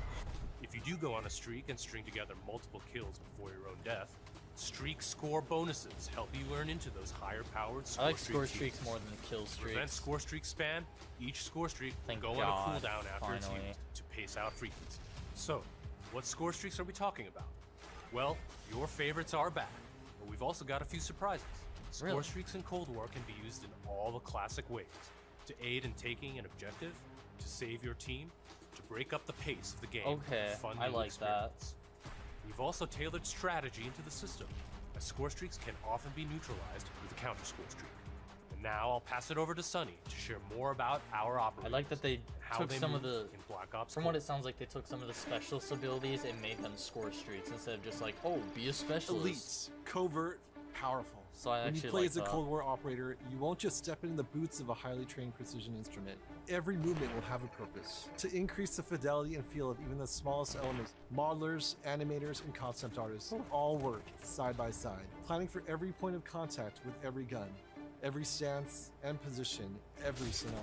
Speaker 16: If you do go on a streak and string together multiple kills before your own death, streak score bonuses help you earn into those higher-powered
Speaker 1: I
Speaker 16: score
Speaker 1: like
Speaker 16: streak
Speaker 1: score
Speaker 16: keys.
Speaker 1: streaks more than kill
Speaker 16: To prevent
Speaker 1: streaks.
Speaker 16: score streak spam, each score streak
Speaker 1: Thank
Speaker 16: will go
Speaker 1: God,
Speaker 16: on a cooldown after it's
Speaker 1: finally.
Speaker 16: used to pace out frequency. So, what score streaks are we talking about? Well, your favorites are back, but we've also got a few surprises. Score
Speaker 1: Really?
Speaker 16: streaks in Cold War can be used in all the classic ways: to aid in taking an objective, to save your team, to break up the pace of the game.
Speaker 1: Okay,
Speaker 16: with fun
Speaker 1: I
Speaker 16: new
Speaker 1: like that.
Speaker 16: experiments. We've also tailored strategy into the system, as score streaks can often be neutralized with a counter score streak. And now I'll pass it over to Sunny to share more about our
Speaker 1: I
Speaker 16: operators.
Speaker 1: like that they
Speaker 16: how
Speaker 1: took
Speaker 16: they
Speaker 1: some of
Speaker 16: move
Speaker 1: the.
Speaker 16: in Black Ops
Speaker 1: From what
Speaker 16: Cold.
Speaker 1: it sounds like, they took some of the specialist abilities and made them score streaks instead of just like, oh, be a specialist.
Speaker 17: Elite, covert, powerful.
Speaker 1: So I
Speaker 17: when you
Speaker 1: actually
Speaker 17: play
Speaker 1: like
Speaker 17: as a
Speaker 1: that.
Speaker 17: Cold War operator, you won't just step into the boots of a highly trained precision instrument. Every movement will have a purpose. To increase the fidelity and feel of even the smallest elements, modelers, animators, and concept artists all work side by side, planning for every point of contact with every gun, every stance and position, every scenario.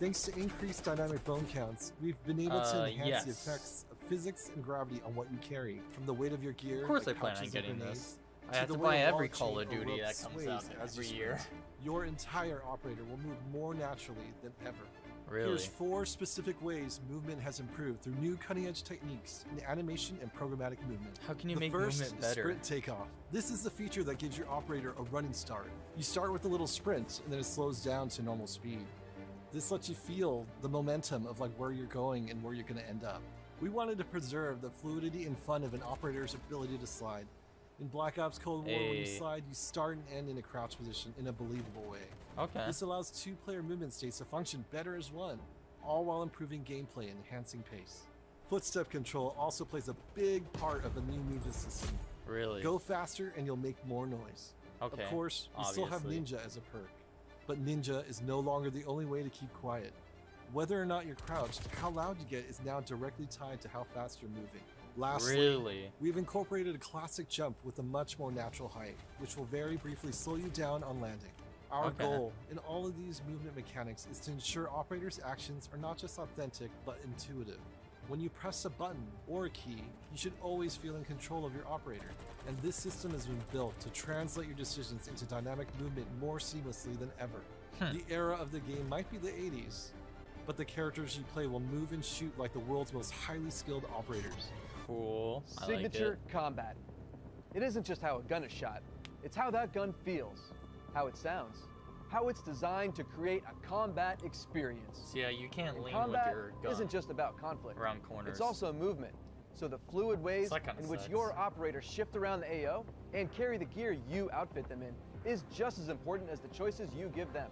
Speaker 17: Thanks to increased dynamic bone counts, we've been able to enhance the
Speaker 1: yes.
Speaker 17: effects of physics and gravity on what you carry, from the weight of your gear.
Speaker 1: Of course
Speaker 17: like
Speaker 1: I plan on
Speaker 17: pouches of
Speaker 1: getting
Speaker 17: grenades,
Speaker 1: this. I
Speaker 17: to
Speaker 1: have
Speaker 17: the
Speaker 1: to
Speaker 17: way
Speaker 1: buy
Speaker 17: a
Speaker 1: every
Speaker 17: log
Speaker 1: Call
Speaker 17: chain
Speaker 1: of
Speaker 17: or
Speaker 1: Duty
Speaker 17: rope
Speaker 1: that comes out
Speaker 17: sways as
Speaker 1: every
Speaker 17: you
Speaker 1: year.
Speaker 17: sprint. Your entire operator will move more naturally than ever.
Speaker 1: Really?
Speaker 17: Here's 4 specific ways movement has improved through new cutting-edge techniques in animation and programmatic movement.
Speaker 1: How can you
Speaker 17: The
Speaker 1: make
Speaker 17: first
Speaker 1: movement
Speaker 17: is
Speaker 1: better?
Speaker 17: sprint takeoff. This is the feature that gives your operator a running start. You start with a little sprint, and then it slows down to normal speed. This lets you feel the momentum of like where you're going and where you're going to end up. We wanted to preserve the fluidity and fun of an operator's ability to slide. In Black Ops Cold War, when you slide, you start and end in a crouch position in a believable way.
Speaker 1: Okay.
Speaker 17: This allows two-player movement states to function better as one, all while improving gameplay and enhancing pace. Footstep control also plays a big part of the new movement system.
Speaker 1: Really?
Speaker 17: Go faster and you'll make more noise.
Speaker 1: Okay,
Speaker 17: Of course, we still have Ninja as a perk, but Ninja is no longer the only way to keep quiet. Whether or not you're crouched, how loud you get is now directly tied to how fast you're moving. Lastly, we've incorporated a classic jump with a much more natural height, which will very briefly slow you down on landing. Our goal in all of these movement mechanics is to ensure operators' actions are not just authentic, but intuitive. When you press a button or a key, you should always feel in control of your operator, and this system has been built to translate your decisions into dynamic movement more seamlessly than ever. The era of the game might be the 80s, but the characters you play will move and shoot like the world's most highly skilled operators.
Speaker 1: Cool.
Speaker 14: Signature combat. It isn't just how a gun is shot, it's how that gun feels, how it sounds, how it's designed to create a combat experience.
Speaker 1: So yeah, you can't lean
Speaker 14: combat
Speaker 1: with your gun
Speaker 14: isn't just about conflict.
Speaker 1: around corners.
Speaker 14: It's also movement. So the fluid ways in which your operators shift around the AO and carry the gear you outfit them in is just as important as the choices you give them.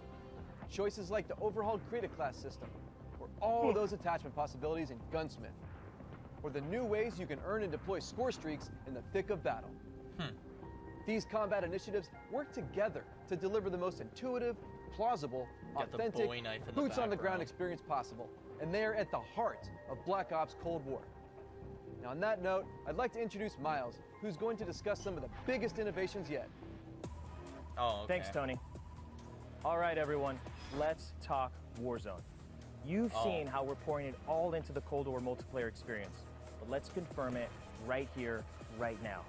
Speaker 14: Choices like the overhauled Creative Class system, or all those attachment possibilities in Gunsmith, or the new ways you can earn and deploy score streaks in the thick of battle. These combat initiatives work together to deliver the most intuitive, plausible, authentic, boots-on-the-ground experience possible, and they are at the heart of Black Ops Cold War. Now, on that note, I'd like to introduce Miles, who's going to discuss some of the biggest innovations yet.
Speaker 1: Oh, okay.
Speaker 18: Thanks, Tony. All right, everyone, let's talk Warzone. You've seen how we're pouring it all into the Cold War multiplayer experience, but let's confirm it right here, right now.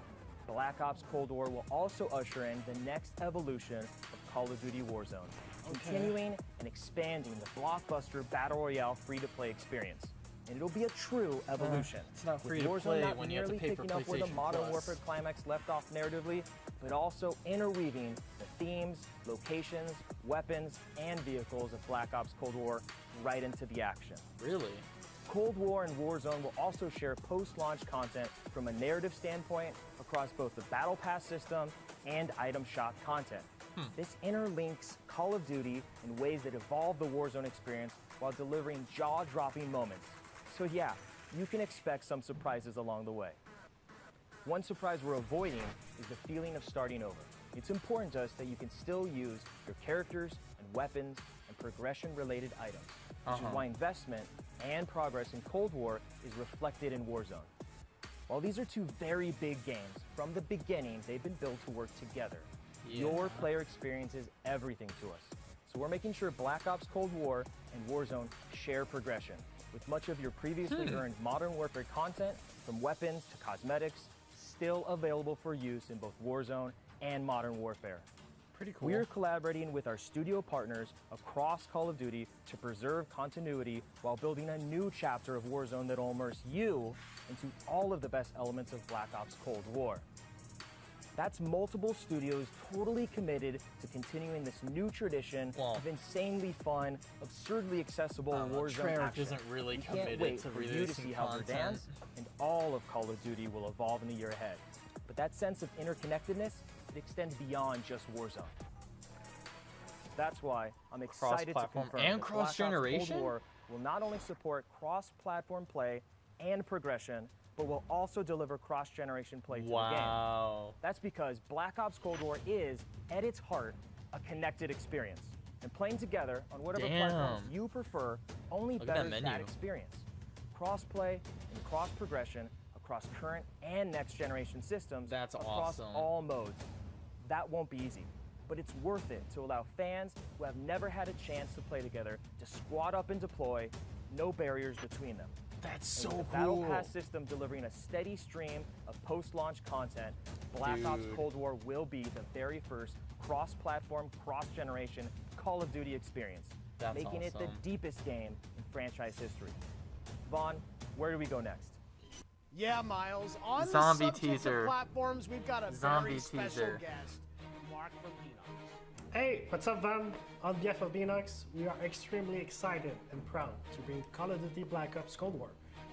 Speaker 18: Black Ops Cold War will also usher in the next evolution of Call of Duty Warzone, continuing and expanding the blockbuster Battle Royale free-to-play experience. And it'll be a true evolution.
Speaker 1: It's not free
Speaker 18: with
Speaker 1: to
Speaker 18: Warzone
Speaker 1: play
Speaker 18: not
Speaker 1: when you have to
Speaker 18: merely
Speaker 1: pay for
Speaker 18: picking up where the
Speaker 1: PlayStation
Speaker 18: Modern
Speaker 1: Plus.
Speaker 18: Warfare climax left off narratively, but also interweaving the themes, locations, weapons, and vehicles of Black Ops Cold War right into the action.
Speaker 1: Really?
Speaker 18: Cold War and Warzone will also share post-launch content from a narrative standpoint across both the Battle Pass system and item shop content. This interlinks Call of Duty in ways that evolve the Warzone experience while delivering jaw-dropping moments. So yeah, you can expect some surprises along the way. One surprise we're avoiding is the feeling of starting over. It's important to us that you can still use your characters and weapons and progression-related items, which is why investment and progress in Cold War is reflected in Warzone. While these are two very big games, from the beginning they've been built to work together. Your player experience is everything to us. So we're making sure Black Ops Cold War and Warzone share progression, with much of your previously earned Modern Warfare content, from weapons to cosmetics, still available for use in both Warzone and Modern Warfare.
Speaker 1: Pretty cool.
Speaker 18: We're collaborating with our studio partners across Call of Duty to preserve continuity while building a new chapter of Warzone that'll immerse you into all of the best elements of Black Ops Cold War. That's multiple studios totally committed to continuing this new tradition of insanely fun, absurdly accessible Warzone
Speaker 1: Treyarch
Speaker 18: action.
Speaker 1: isn't really
Speaker 18: We can't
Speaker 1: committed
Speaker 18: wait
Speaker 1: to
Speaker 18: for you to
Speaker 1: releasing
Speaker 18: see how
Speaker 1: content.
Speaker 18: Verdansk and all of Call of Duty will evolve in the year ahead. But that sense of interconnectedness, it extends beyond just Warzone. That's why I'm excited to
Speaker 1: Cross-platform
Speaker 18: confirm
Speaker 1: and
Speaker 18: that Black Ops
Speaker 1: cross-generation?
Speaker 18: Cold War will not only support cross-platform play and progression, but will also deliver cross-generation play to the game.
Speaker 1: Wow.
Speaker 18: That's because Black Ops Cold War is, at its heart, a connected experience. And playing together on whatever platforms you prefer only
Speaker 1: Look at that
Speaker 18: betters that
Speaker 1: menu.
Speaker 18: experience. Cross-play and cross-progression across current and next-generation systems across
Speaker 1: awesome.
Speaker 18: all modes. That won't be easy, but it's worth it to allow fans who have never had a chance to play together to squad up and deploy, no barriers between them.
Speaker 1: That's
Speaker 18: And
Speaker 1: so
Speaker 18: with the Battle
Speaker 1: cool.
Speaker 18: Pass system delivering a steady stream of post-launch content, Black Ops
Speaker 1: Dude.
Speaker 18: Cold War will be the very first cross-platform, cross-generation Call of Duty experience,
Speaker 1: That's
Speaker 18: making it the
Speaker 1: awesome.
Speaker 18: deepest game in franchise history. Vaughn, where do we go next?
Speaker 3: Yeah, Miles. On
Speaker 1: Zombie
Speaker 3: the subject
Speaker 1: teaser.
Speaker 3: of platforms, we've got a
Speaker 1: Zombie
Speaker 3: very special
Speaker 1: teaser.
Speaker 3: guest, Mark from Phoenix.
Speaker 19: Hey, what's up, Van? On behalf of Beanox, we are extremely excited and proud to bring Call of Duty Black Ops Cold War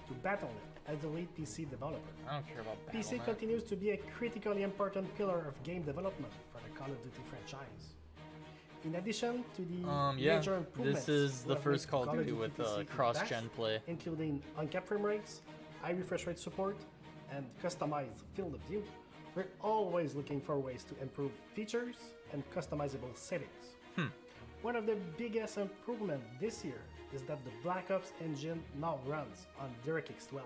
Speaker 19: to Battle.net as the lead PC developer.
Speaker 1: I don't care about
Speaker 19: PC
Speaker 1: Battle.net.
Speaker 19: continues to be a critically important pillar of game development for the Call of Duty franchise. In addition to the
Speaker 1: yeah,
Speaker 19: major improvements,
Speaker 1: this is
Speaker 19: we
Speaker 1: the
Speaker 19: have
Speaker 1: first
Speaker 19: made
Speaker 1: Call of Duty with
Speaker 19: PC to
Speaker 1: cross-gen
Speaker 19: best,
Speaker 1: play.
Speaker 19: including uncapped frame rates, high refresh rate support, and customized field of view. We're always looking for ways to improve features and customizable settings. One of the biggest improvements this year is that the Black Ops engine now runs on DirectX 12.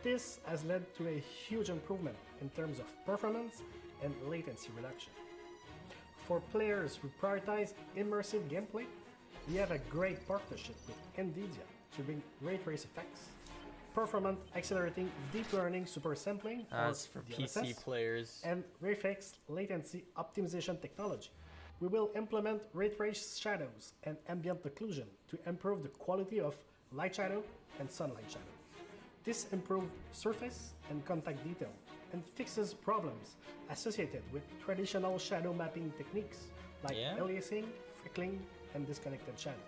Speaker 19: This has led to a huge improvement in terms of performance and latency reduction. For players who prioritize immersive gameplay, we have a great partnership with NVIDIA to bring ray trace effects, performance accelerating deep learning super sampling,
Speaker 1: That's for PC players,
Speaker 19: and RayFX latency optimization technology. We will implement ray trace shadows and ambient occlusion to improve the quality of light shadow and sunlight shadow. This improves surface and contact detail and fixes problems associated with traditional shadow mapping techniques like aliasing, freckling, and disconnected shadows.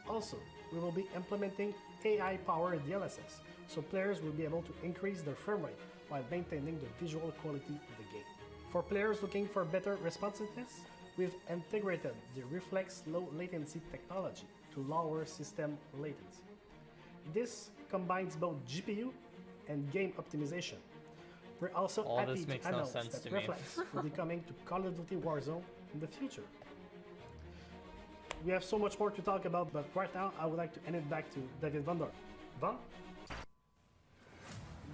Speaker 19: Also, we will be implementing AI-powered DLSS, so players will be able to increase their frame rate while maintaining the visual quality of the game. For players looking for better responsiveness, we've integrated the Reflex low latency technology to lower system latency. This combines both GPU and game optimization. We're also
Speaker 1: All
Speaker 19: happy
Speaker 1: this makes
Speaker 19: to
Speaker 1: no
Speaker 19: announce
Speaker 1: sense
Speaker 19: that
Speaker 1: to me.
Speaker 19: Reflex will be coming to Call of Duty Warzone in the future. We have so much more to talk about, but right now I would like to hand it back to David Van Dorp. Van?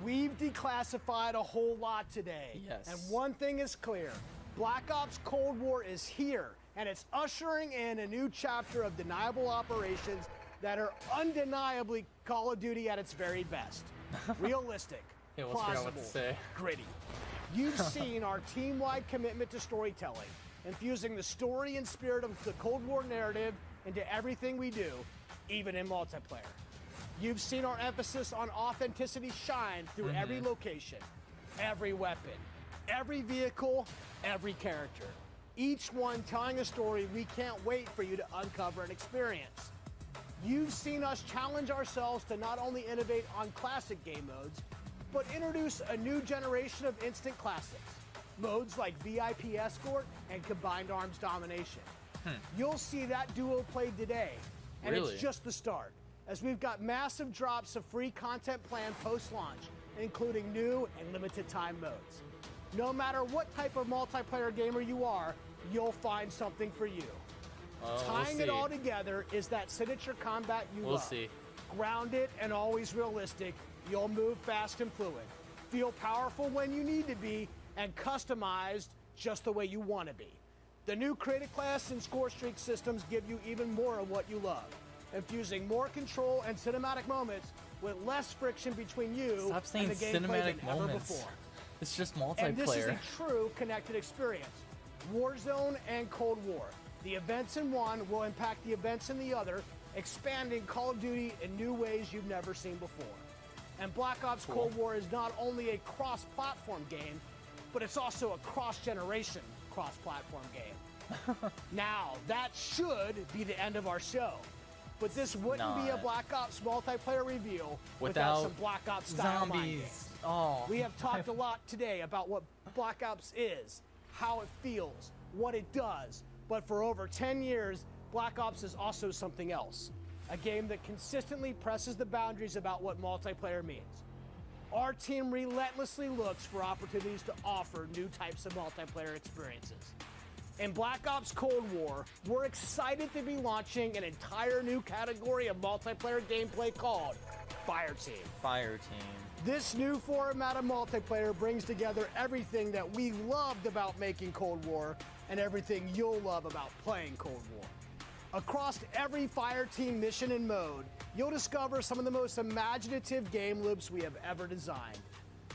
Speaker 3: We've declassified a whole lot today.
Speaker 1: Yes.
Speaker 3: And one thing is clear. Black Ops Cold War is here, and it's ushering in a new chapter of deniable operations that are undeniably Call of Duty at its very best. Realistic,
Speaker 1: He almost forgot
Speaker 3: plausible,
Speaker 1: what to say.
Speaker 3: gritty. You've seen our team-wide commitment to storytelling, infusing the story and spirit of the Cold War narrative into everything we do, even in multiplayer. You've seen our emphasis on authenticity shine through every location, every weapon, every vehicle, every character. Each one telling a story we can't wait for you to uncover and experience. You've seen us challenge ourselves to not only innovate on classic game modes, but introduce a new generation of instant classics. Modes like VIP Escort and Combined Arms Domination. You'll see that duo played today, and
Speaker 1: Really?
Speaker 3: it's just the start, as we've got massive drops of free content planned post-launch, including new and limited time modes. No matter what type of multiplayer gamer you are, you'll find something for you. Tying it all together is that signature combat you
Speaker 1: We'll
Speaker 3: love.
Speaker 1: see.
Speaker 3: Grounded and always realistic, you'll move fast and fluid. Feel powerful when you need to be, and customized just the way you want to be. The new Creative Class and Score Streak systems give you even more of what you love, infusing more control and cinematic moments with less friction between you
Speaker 1: Stop saying
Speaker 3: and the gameplay
Speaker 1: cinematic
Speaker 3: than ever
Speaker 1: moments.
Speaker 3: before.
Speaker 1: It's just
Speaker 3: And this is
Speaker 1: multiplayer.
Speaker 3: a true connected experience. Warzone and Cold War. The events in one will impact the events in the other, expanding Call of Duty in new ways you've never seen before. And Black Ops Cold War is not only a cross-platform game, but it's also a cross-generation cross-platform game. Now, that should be the end of our show. But this wouldn't be a
Speaker 1: Not.
Speaker 3: Black Ops multiplayer reveal
Speaker 1: Without
Speaker 3: some Black Ops style mind
Speaker 1: zombies.
Speaker 3: games.
Speaker 1: Oh.
Speaker 3: We have talked a lot today about what Black Ops is, how it feels, what it does. But for over 10 years, Black Ops is also something else. A game that consistently presses the boundaries about what multiplayer means. Our team relentlessly looks for opportunities to offer new types of multiplayer experiences. In Black Ops Cold War, we're excited to be launching an entire new category of multiplayer gameplay called Fireteam.
Speaker 1: Fireteam.
Speaker 3: This new format of multiplayer brings together everything that we loved about making Cold War and everything you'll love about playing Cold War. Across every Fireteam mission and mode, you'll discover some of the most imaginative game loops we have ever designed.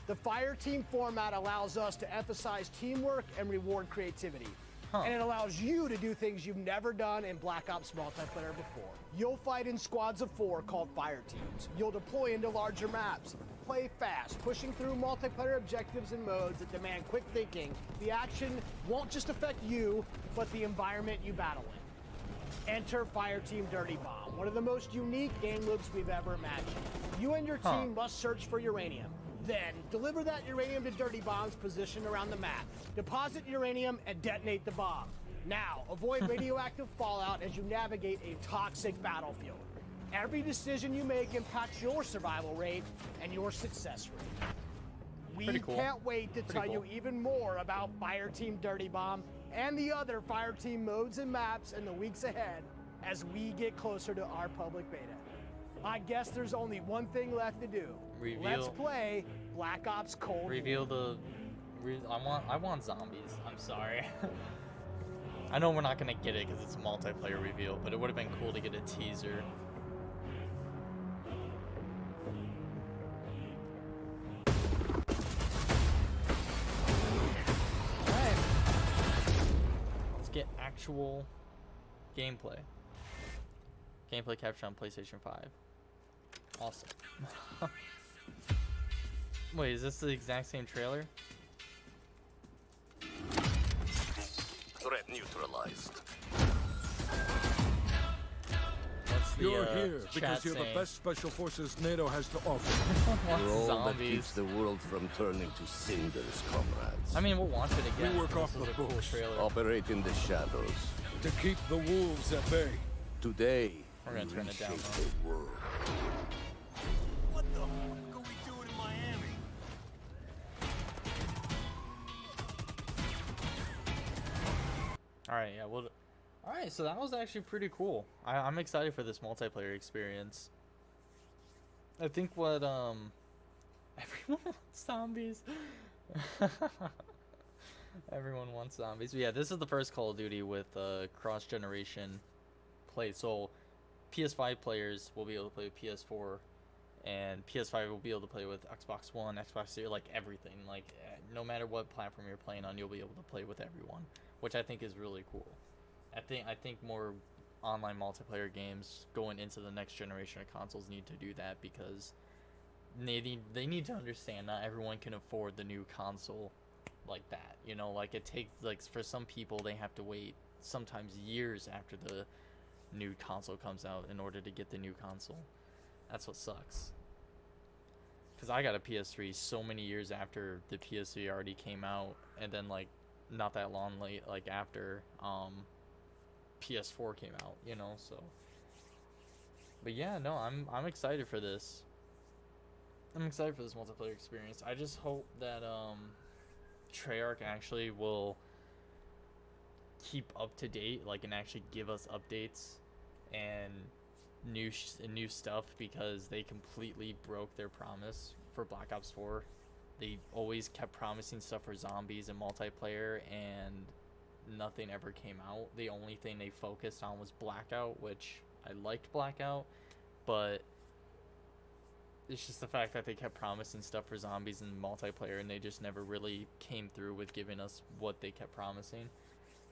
Speaker 3: The Fireteam format allows us to emphasize teamwork and reward creativity. And it allows you to do things you've never done in Black Ops multiplayer before. You'll fight in squads of 4 called Fire Teams. You'll deploy into larger maps, play fast, pushing through multiplayer objectives and modes that demand quick thinking. The action won't just affect you, but the environment you battle in. Enter Fireteam Dirty Bomb, one of the most unique game modes we've ever imagined. You and your team must search for uranium. Then, deliver that uranium to Dirty Bombs positioned around the map. Deposit uranium and detonate the bomb. Now, avoid radioactive fallout as you navigate a toxic battlefield. Every decision you make impacts your survival rate and your success rate. We can't wait to tell you even more about Fireteam Dirty Bomb and the other Fireteam modes and maps in the weeks ahead as we get closer to our public beta. I guess there's only one thing left to do. Let's play Black Ops Cold War.
Speaker 1: Reveal the... I want zombies. I'm sorry. I know we're not going to get it because it's a multiplayer reveal, but it would have been cool to get a teaser. Alright. Let's get actual gameplay. Gameplay capture on PlayStation 5. Awesome. Wait, is this the exact same trailer?
Speaker 4: Threat neutralized.
Speaker 5: You're here because you're the best special forces NATO has to offer.
Speaker 4: You're all that keeps the world from turning to cinders, comrades.
Speaker 1: I mean, we'll watch it again.
Speaker 5: We work off the books.
Speaker 4: Operate in the shadows.
Speaker 5: To keep the wolves at bay.
Speaker 4: Today,
Speaker 1: we're gonna turn it down.
Speaker 4: The world.
Speaker 2: What the fuck are we doing in Miami?
Speaker 1: Alright, yeah, well... Alright, so that was actually pretty cool. I'm excited for this multiplayer experience. I think what, everyone wants zombies. Everyone wants zombies. But yeah, this is the first Call of Duty with, cross-generation play. So, PS5 players will be able to play with PS4, and PS5 will be able to play with Xbox One, Xbox Series, like everything. Like, no matter what platform you're playing on, you'll be able to play with everyone, which I think is really cool. I think more online multiplayer games going into the next generation of consoles need to do that, because they need to understand not everyone can afford the new console like that. You know, like it takes, like, for some people they have to wait sometimes years after the new console comes out in order to get the new console. That's what sucks. Because I got a PS3 so many years after the PS3 already came out, and then like not that long late, like after PS4 came out, you know. So, but yeah, no, I'm excited for this. I'm excited for this multiplayer experience. I just hope that Treyarch actually will keep up to date, like, and actually give us updates and new stuff, because they completely broke their promise for Black Ops 4. They always kept promising stuff for zombies and multiplayer, and nothing ever came out. The only thing they focused on was Blackout, which I liked Blackout, but it's just the fact that they kept promising stuff for zombies and multiplayer, and they just never really came through with giving us what they kept promising.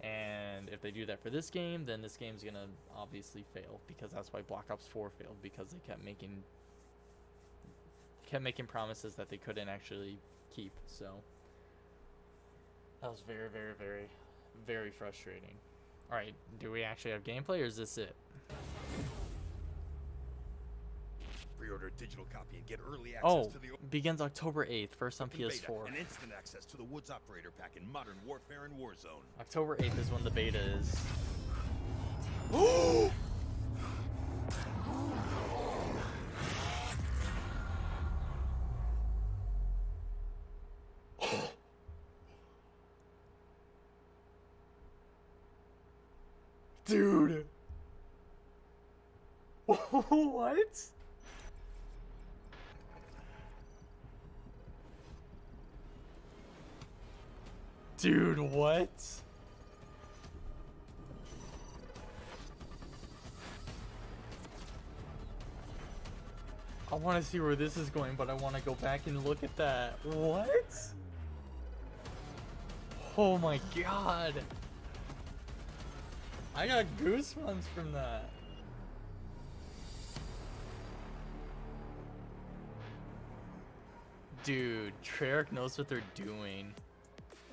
Speaker 1: And if they do that for this game, then this game's gonna obviously fail, because that's why Black Ops 4 failed, because they kept making promises that they couldn't actually keep. So that was very, very, very, very frustrating. Alright, do we actually have gameplay, or is this it?
Speaker 8: Pre-order a digital copy and get early access to the
Speaker 1: begins October 8th, first on PS4.
Speaker 8: beta and instant access to the Woods Operator Pack in Modern Warfare and Warzone.
Speaker 1: October 8th is when the beta is. Dude. What? Dude, what? I want to see where this is going, but I want to go back and look at that. What? Oh my god. I got goosebumps from that. Dude, Treyarch knows what they're doing.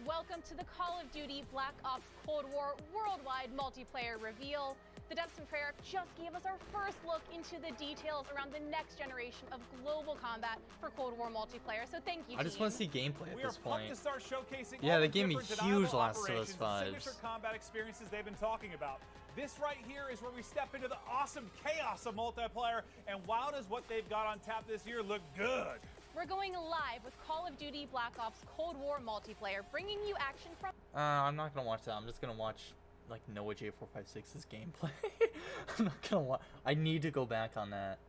Speaker 20: Welcome to the Call of Duty Black Ops Cold War worldwide multiplayer reveal. The devs from Treyarch just gave us our first look into the details around the next generation of global combat for Cold War multiplayer. So thank you.
Speaker 1: I just want to see gameplay at this point.
Speaker 3: To start showcasing
Speaker 1: Yeah,
Speaker 3: all
Speaker 1: they
Speaker 3: the
Speaker 1: gave me
Speaker 3: different
Speaker 1: huge
Speaker 3: deniable
Speaker 1: Last of Us
Speaker 3: operations and signature
Speaker 1: vibes.
Speaker 3: combat experiences they've been talking about. This right here is where we step into the awesome chaos of multiplayer, and wow, does what they've got on tap this year look good.
Speaker 20: We're going live with Call of Duty Black Ops Cold War multiplayer, bringing you action from.
Speaker 1: I'm not gonna watch that. I'm just gonna watch like Noah J456's gameplay. I'm not gonna watch. I need to go back on that.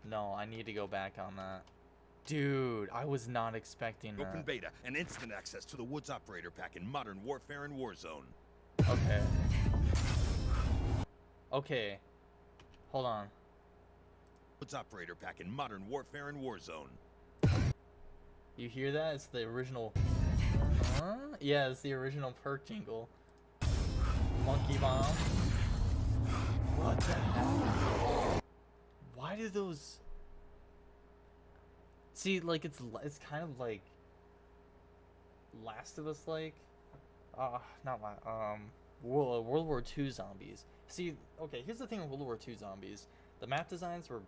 Speaker 1: No, I need to go back on that. Dude, I was not expecting that.
Speaker 8: Open beta and instant access to the Woods Operator Pack in Modern Warfare and Warzone.
Speaker 1: Okay. Okay. Hold on.
Speaker 8: Woods Operator Pack in Modern Warfare and Warzone.
Speaker 1: You hear that? It's the original. Huh? Yeah, it's the original perk jingle. Monkey bomb. What the hell? Why do those? See, like it's kind of like Last of Us, like World War II zombies. See, okay, here's the thing with World War II zombies. The map designs were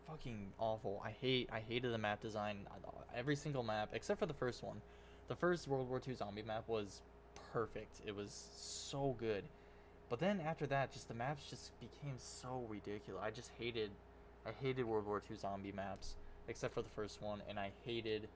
Speaker 1: fucking awful. I hated the map design. Every single map except for the first one. The first World War II zombie map was perfect. It was so good. But then after that, just the maps just became so ridiculous. I hated World War II zombie maps except for the first one, and I hated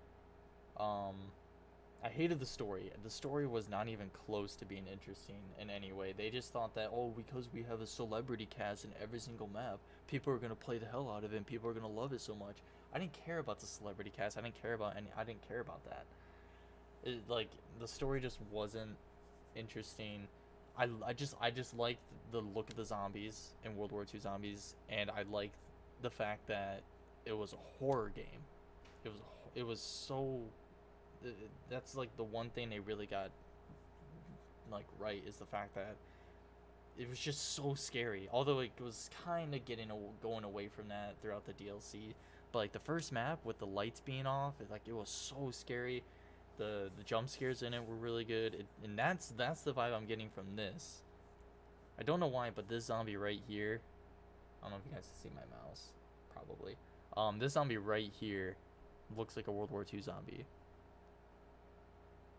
Speaker 1: the story. The story was not even close to being interesting in any way. They just thought that, oh, because we have a celebrity cast in every single map, people are gonna play the hell out of it and people are gonna love it so much. I didn't care about the celebrity cast. I didn't care about that. Like, the story just wasn't interesting. I just liked the look of the zombies in World War II zombies, and I liked the fact that it was a horror game. It was so. That's like the one thing they really got like right, is the fact that it was just so scary. Although it was kind of going away from that throughout the DLC, but like the first map with the lights being off, it was so scary. The jump scares in it were really good, and that's the vibe I'm getting from this. I don't know why, but this zombie right here, I don't know if you guys can see my mouse, probably. This zombie right here looks like a World War II zombie.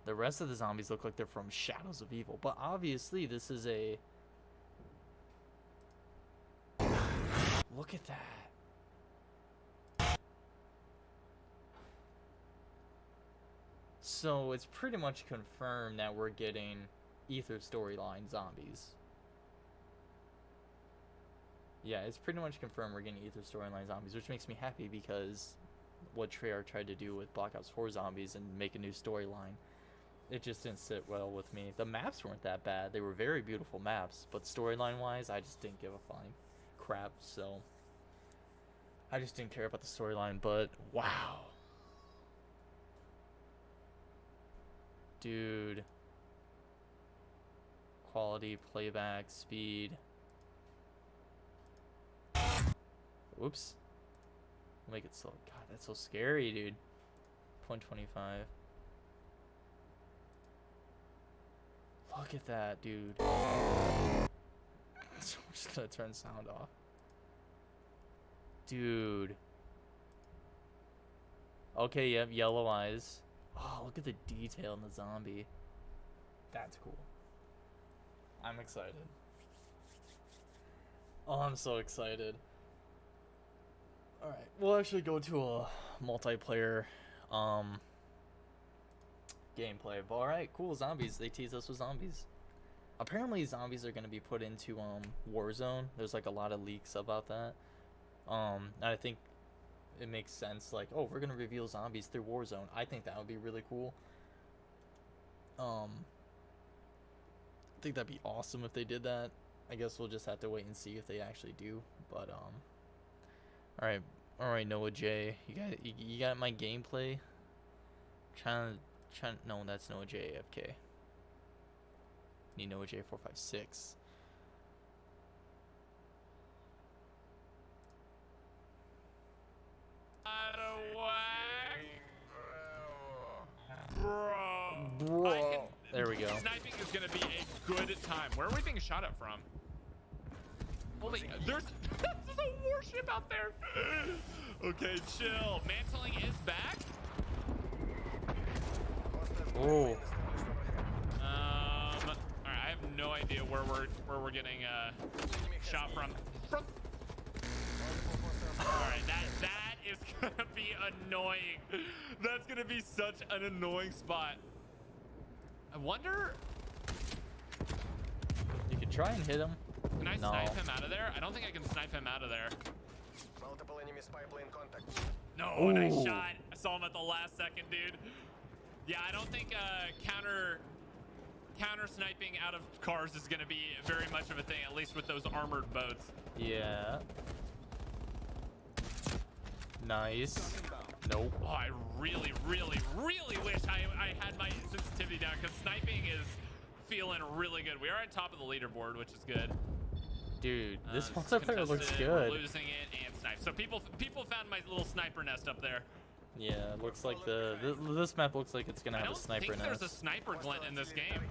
Speaker 1: The rest of the zombies look like they're from Shadows of Evil, but obviously this is a. Look at that. So it's pretty much confirmed that we're getting Ether storyline zombies. Yeah, it's pretty much confirmed we're getting Ether storyline zombies, which makes me happy because what Treyarch tried to do with Black Ops 4 zombies and make a new storyline, it just didn't sit well with me. The maps weren't that bad. They were very beautiful maps, but storyline-wise, I just didn't give a flying crap, so I just didn't care about the storyline, but wow. Dude. Quality, playback, speed. Whoops. Make it slow. God, that's so scary, dude. 0.25. Look at that, dude. I'm just gonna turn sound off. Dude. Okay, yep, yellow eyes. Oh, look at the detail in the zombie. That's cool. I'm excited. Oh, I'm so excited. Alright, we'll actually go to a multiplayer gameplay. But alright, cool, zombies. They tease us with zombies. Apparently zombies are going to be put into Warzone. There's like a lot of leaks about that. And I think it makes sense, like, oh, we're going to reveal zombies through Warzone. I think that would be really cool. I think that'd be awesome if they did that. I guess we'll just have to wait and see if they actually do. But all right, Noah J, you got my gameplay. No, that's Noah J AFK. Need Noah J 456.
Speaker 8: Bro, I can
Speaker 1: There we go.
Speaker 2: Sniping is gonna be a good time. Where are we being shot at from? Holy, there's a warship out there. Okay, chill. Mantling is back.
Speaker 1: Oh.
Speaker 2: All right, I have no idea where we're getting shot from. All right, that is gonna be annoying. That's gonna be such an annoying spot. I wonder.
Speaker 1: You could try and hit him.
Speaker 2: Can I
Speaker 1: No.
Speaker 2: snipe him out of there? I don't think I can snipe him out of there.
Speaker 6: Multiple enemy spy plane contact.
Speaker 2: No, nice
Speaker 1: Ooh.
Speaker 2: shot. I saw him at the last second, dude. Yeah, I don't think counter sniping out of cars is going to be very much of a thing, at least with those armored boats.
Speaker 1: Yeah. Nice. Nope.
Speaker 2: Oh, I really, really, really wish I had my sensitivity down, because sniping is feeling really good. We are at top of the leaderboard, which is good.
Speaker 1: Dude, this
Speaker 2: It's
Speaker 1: multiplayer looks
Speaker 2: contested, we're
Speaker 1: good.
Speaker 2: losing it and snipe. So people found my little sniper nest up there.
Speaker 1: Yeah, it looks like this map looks like it's gonna
Speaker 2: I
Speaker 1: have a
Speaker 2: don't
Speaker 1: sniper
Speaker 2: think there's a
Speaker 1: nest.
Speaker 2: sniper glint in this game.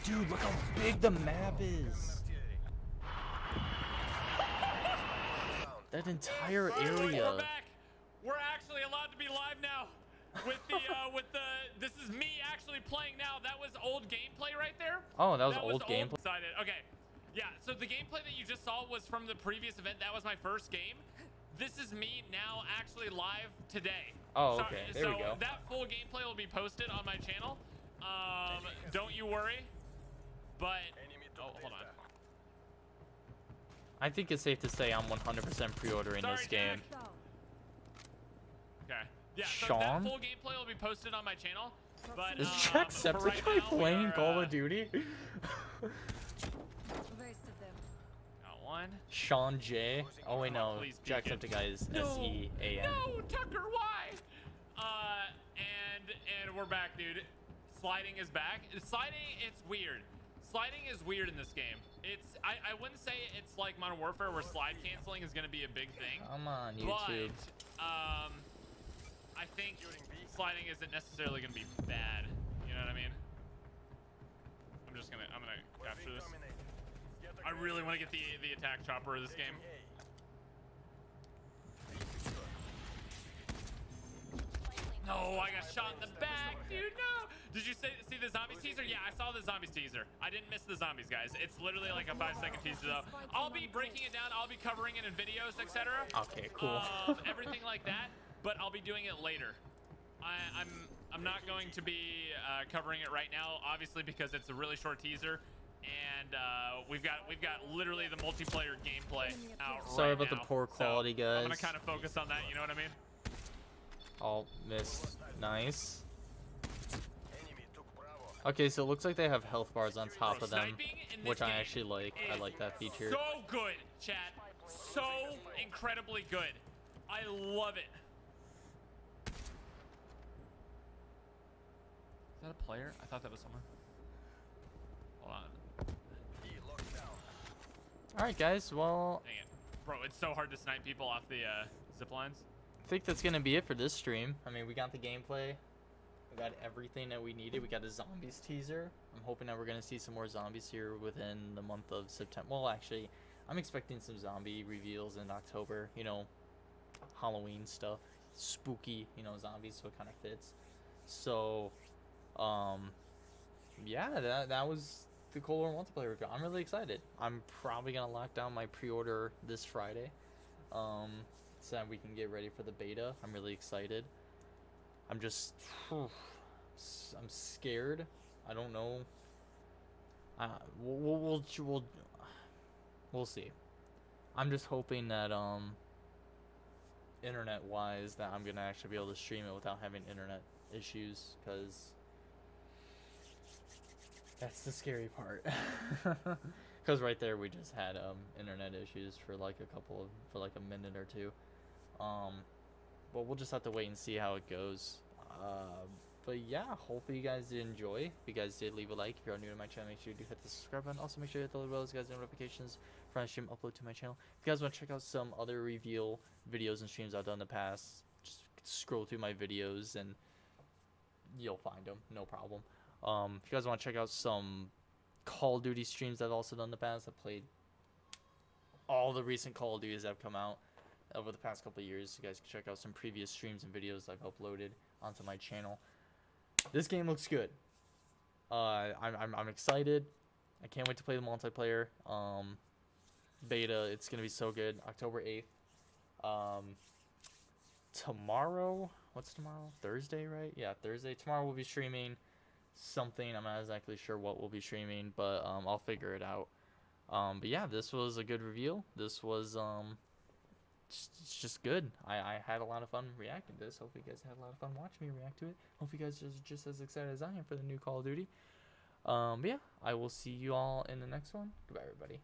Speaker 1: Dude, look how big the map is. That entire
Speaker 2: We're
Speaker 1: area.
Speaker 2: back. We're actually allowed to be live now. With the this is me actually playing now. That was old gameplay right there.
Speaker 1: Oh, that was old gameplay.
Speaker 2: Decided. Okay. Yeah, so the gameplay that you just saw was from the previous event. That was my first game. This is me now actually live today.
Speaker 1: Oh, okay. There we
Speaker 2: so
Speaker 1: go.
Speaker 2: that full gameplay will be posted on my channel. Don't you worry. But oh, hold on.
Speaker 1: I think it's safe to say I'm 100% pre-ordering this game.
Speaker 2: Okay. Yeah, so
Speaker 1: Sean?
Speaker 2: that full gameplay will be posted on my channel. But
Speaker 1: Is
Speaker 2: for right
Speaker 1: Jacksepticeye
Speaker 2: now, we
Speaker 1: playing
Speaker 2: are,
Speaker 1: Call of Duty?
Speaker 2: got one.
Speaker 1: Sean J. Oh wait, no.
Speaker 2: Please peek it.
Speaker 1: Jacksepticeye is
Speaker 2: No,
Speaker 1: S-E-A-N.
Speaker 2: No, Tucker, why? And we're back, dude. Sliding is back. Sliding, it's weird. Sliding is weird in this game. I wouldn't say it's like Modern Warfare where slide canceling is gonna be a big thing.
Speaker 1: Come on, YouTube.
Speaker 2: But I think sliding isn't necessarily gonna be bad. You know what I mean? I'm gonna capture this. I really want to get the attack chopper of this game. No, I got shot in the back, dude. No. Did you see the zombies teaser? Yeah, I saw the zombies teaser. I didn't miss the zombies, guys. It's literally like a 5-second teaser, though. I'll be breaking it down. I'll be covering it in videos, etc.
Speaker 1: Okay, cool.
Speaker 2: Everything like that. But I'll be doing it later. I'm not going to be covering it right now, obviously, because it's a really short teaser. And we've got literally the multiplayer gameplay out
Speaker 1: Sorry
Speaker 2: right
Speaker 1: about
Speaker 2: now.
Speaker 1: the poor quality,
Speaker 2: So
Speaker 1: guys.
Speaker 2: I'm gonna kind of focus on that. You know what I mean?
Speaker 1: All missed. Nice. Okay, so it looks like they have health bars on top of them, which I actually like. I like that feature.
Speaker 2: So good, chat. So incredibly good. I love it. Is that a player? I thought that was someone. Hold on.
Speaker 1: Alright, guys, well,
Speaker 2: Dang it. Bro, it's so hard to snipe people off the zip lines.
Speaker 1: I think that's going to be it for this stream. I mean, we got the gameplay. We got everything that we needed. We got a zombies teaser. I'm hoping that we're going to see some more zombies here within the month of September. Well, actually, I'm expecting some zombie reveals in October. You know, Halloween stuff. Spooky, you know, zombies, so it kind of fits. So, yeah, that was the Cold War multiplayer review. I'm really excited. I'm probably going to lock down my pre-order this Friday. So that we can get ready for the beta. I'm really excited. I'm just, I'm scared. I don't know. We'll see. I'm just hoping that internet-wise that I'm gonna actually be able to stream it without having internet issues, because that's the scary part. Because right there we just had internet issues for like a minute or two. But we'll just have to wait and see how it goes. But yeah, hopefully you guys did enjoy. If you guys did, leave a like. If you're new to my channel, make sure you do hit the subscribe button. Also make sure you hit the little bells, guys, notifications for my stream upload to my channel. If you guys want to check out some other reveal videos and streams I've done in the past, just scroll through my videos and you'll find them, no problem. If you guys want to check out some Call of Duty streams I've also done in the past, I've played all the recent Call of Duties that have come out over the past couple of years. You guys can check out some previous streams and videos I've uploaded onto my channel. This game looks good. I'm excited. I can't wait to play the multiplayer beta. It's gonna be so good. October 8th. Tomorrow, what's tomorrow? Thursday, right? Yeah, Thursday. Tomorrow we'll be streaming something. I'm not exactly sure what we'll be streaming, but I'll figure it out. But yeah, this was a good reveal. This was it's just good. I had a lot of fun reacting to this. Hope you guys had a lot of fun watching me react to it. Hope you guys are just as excited as I am for the new Call of Duty. But yeah, I will see you all in the next one. Goodbye, everybody.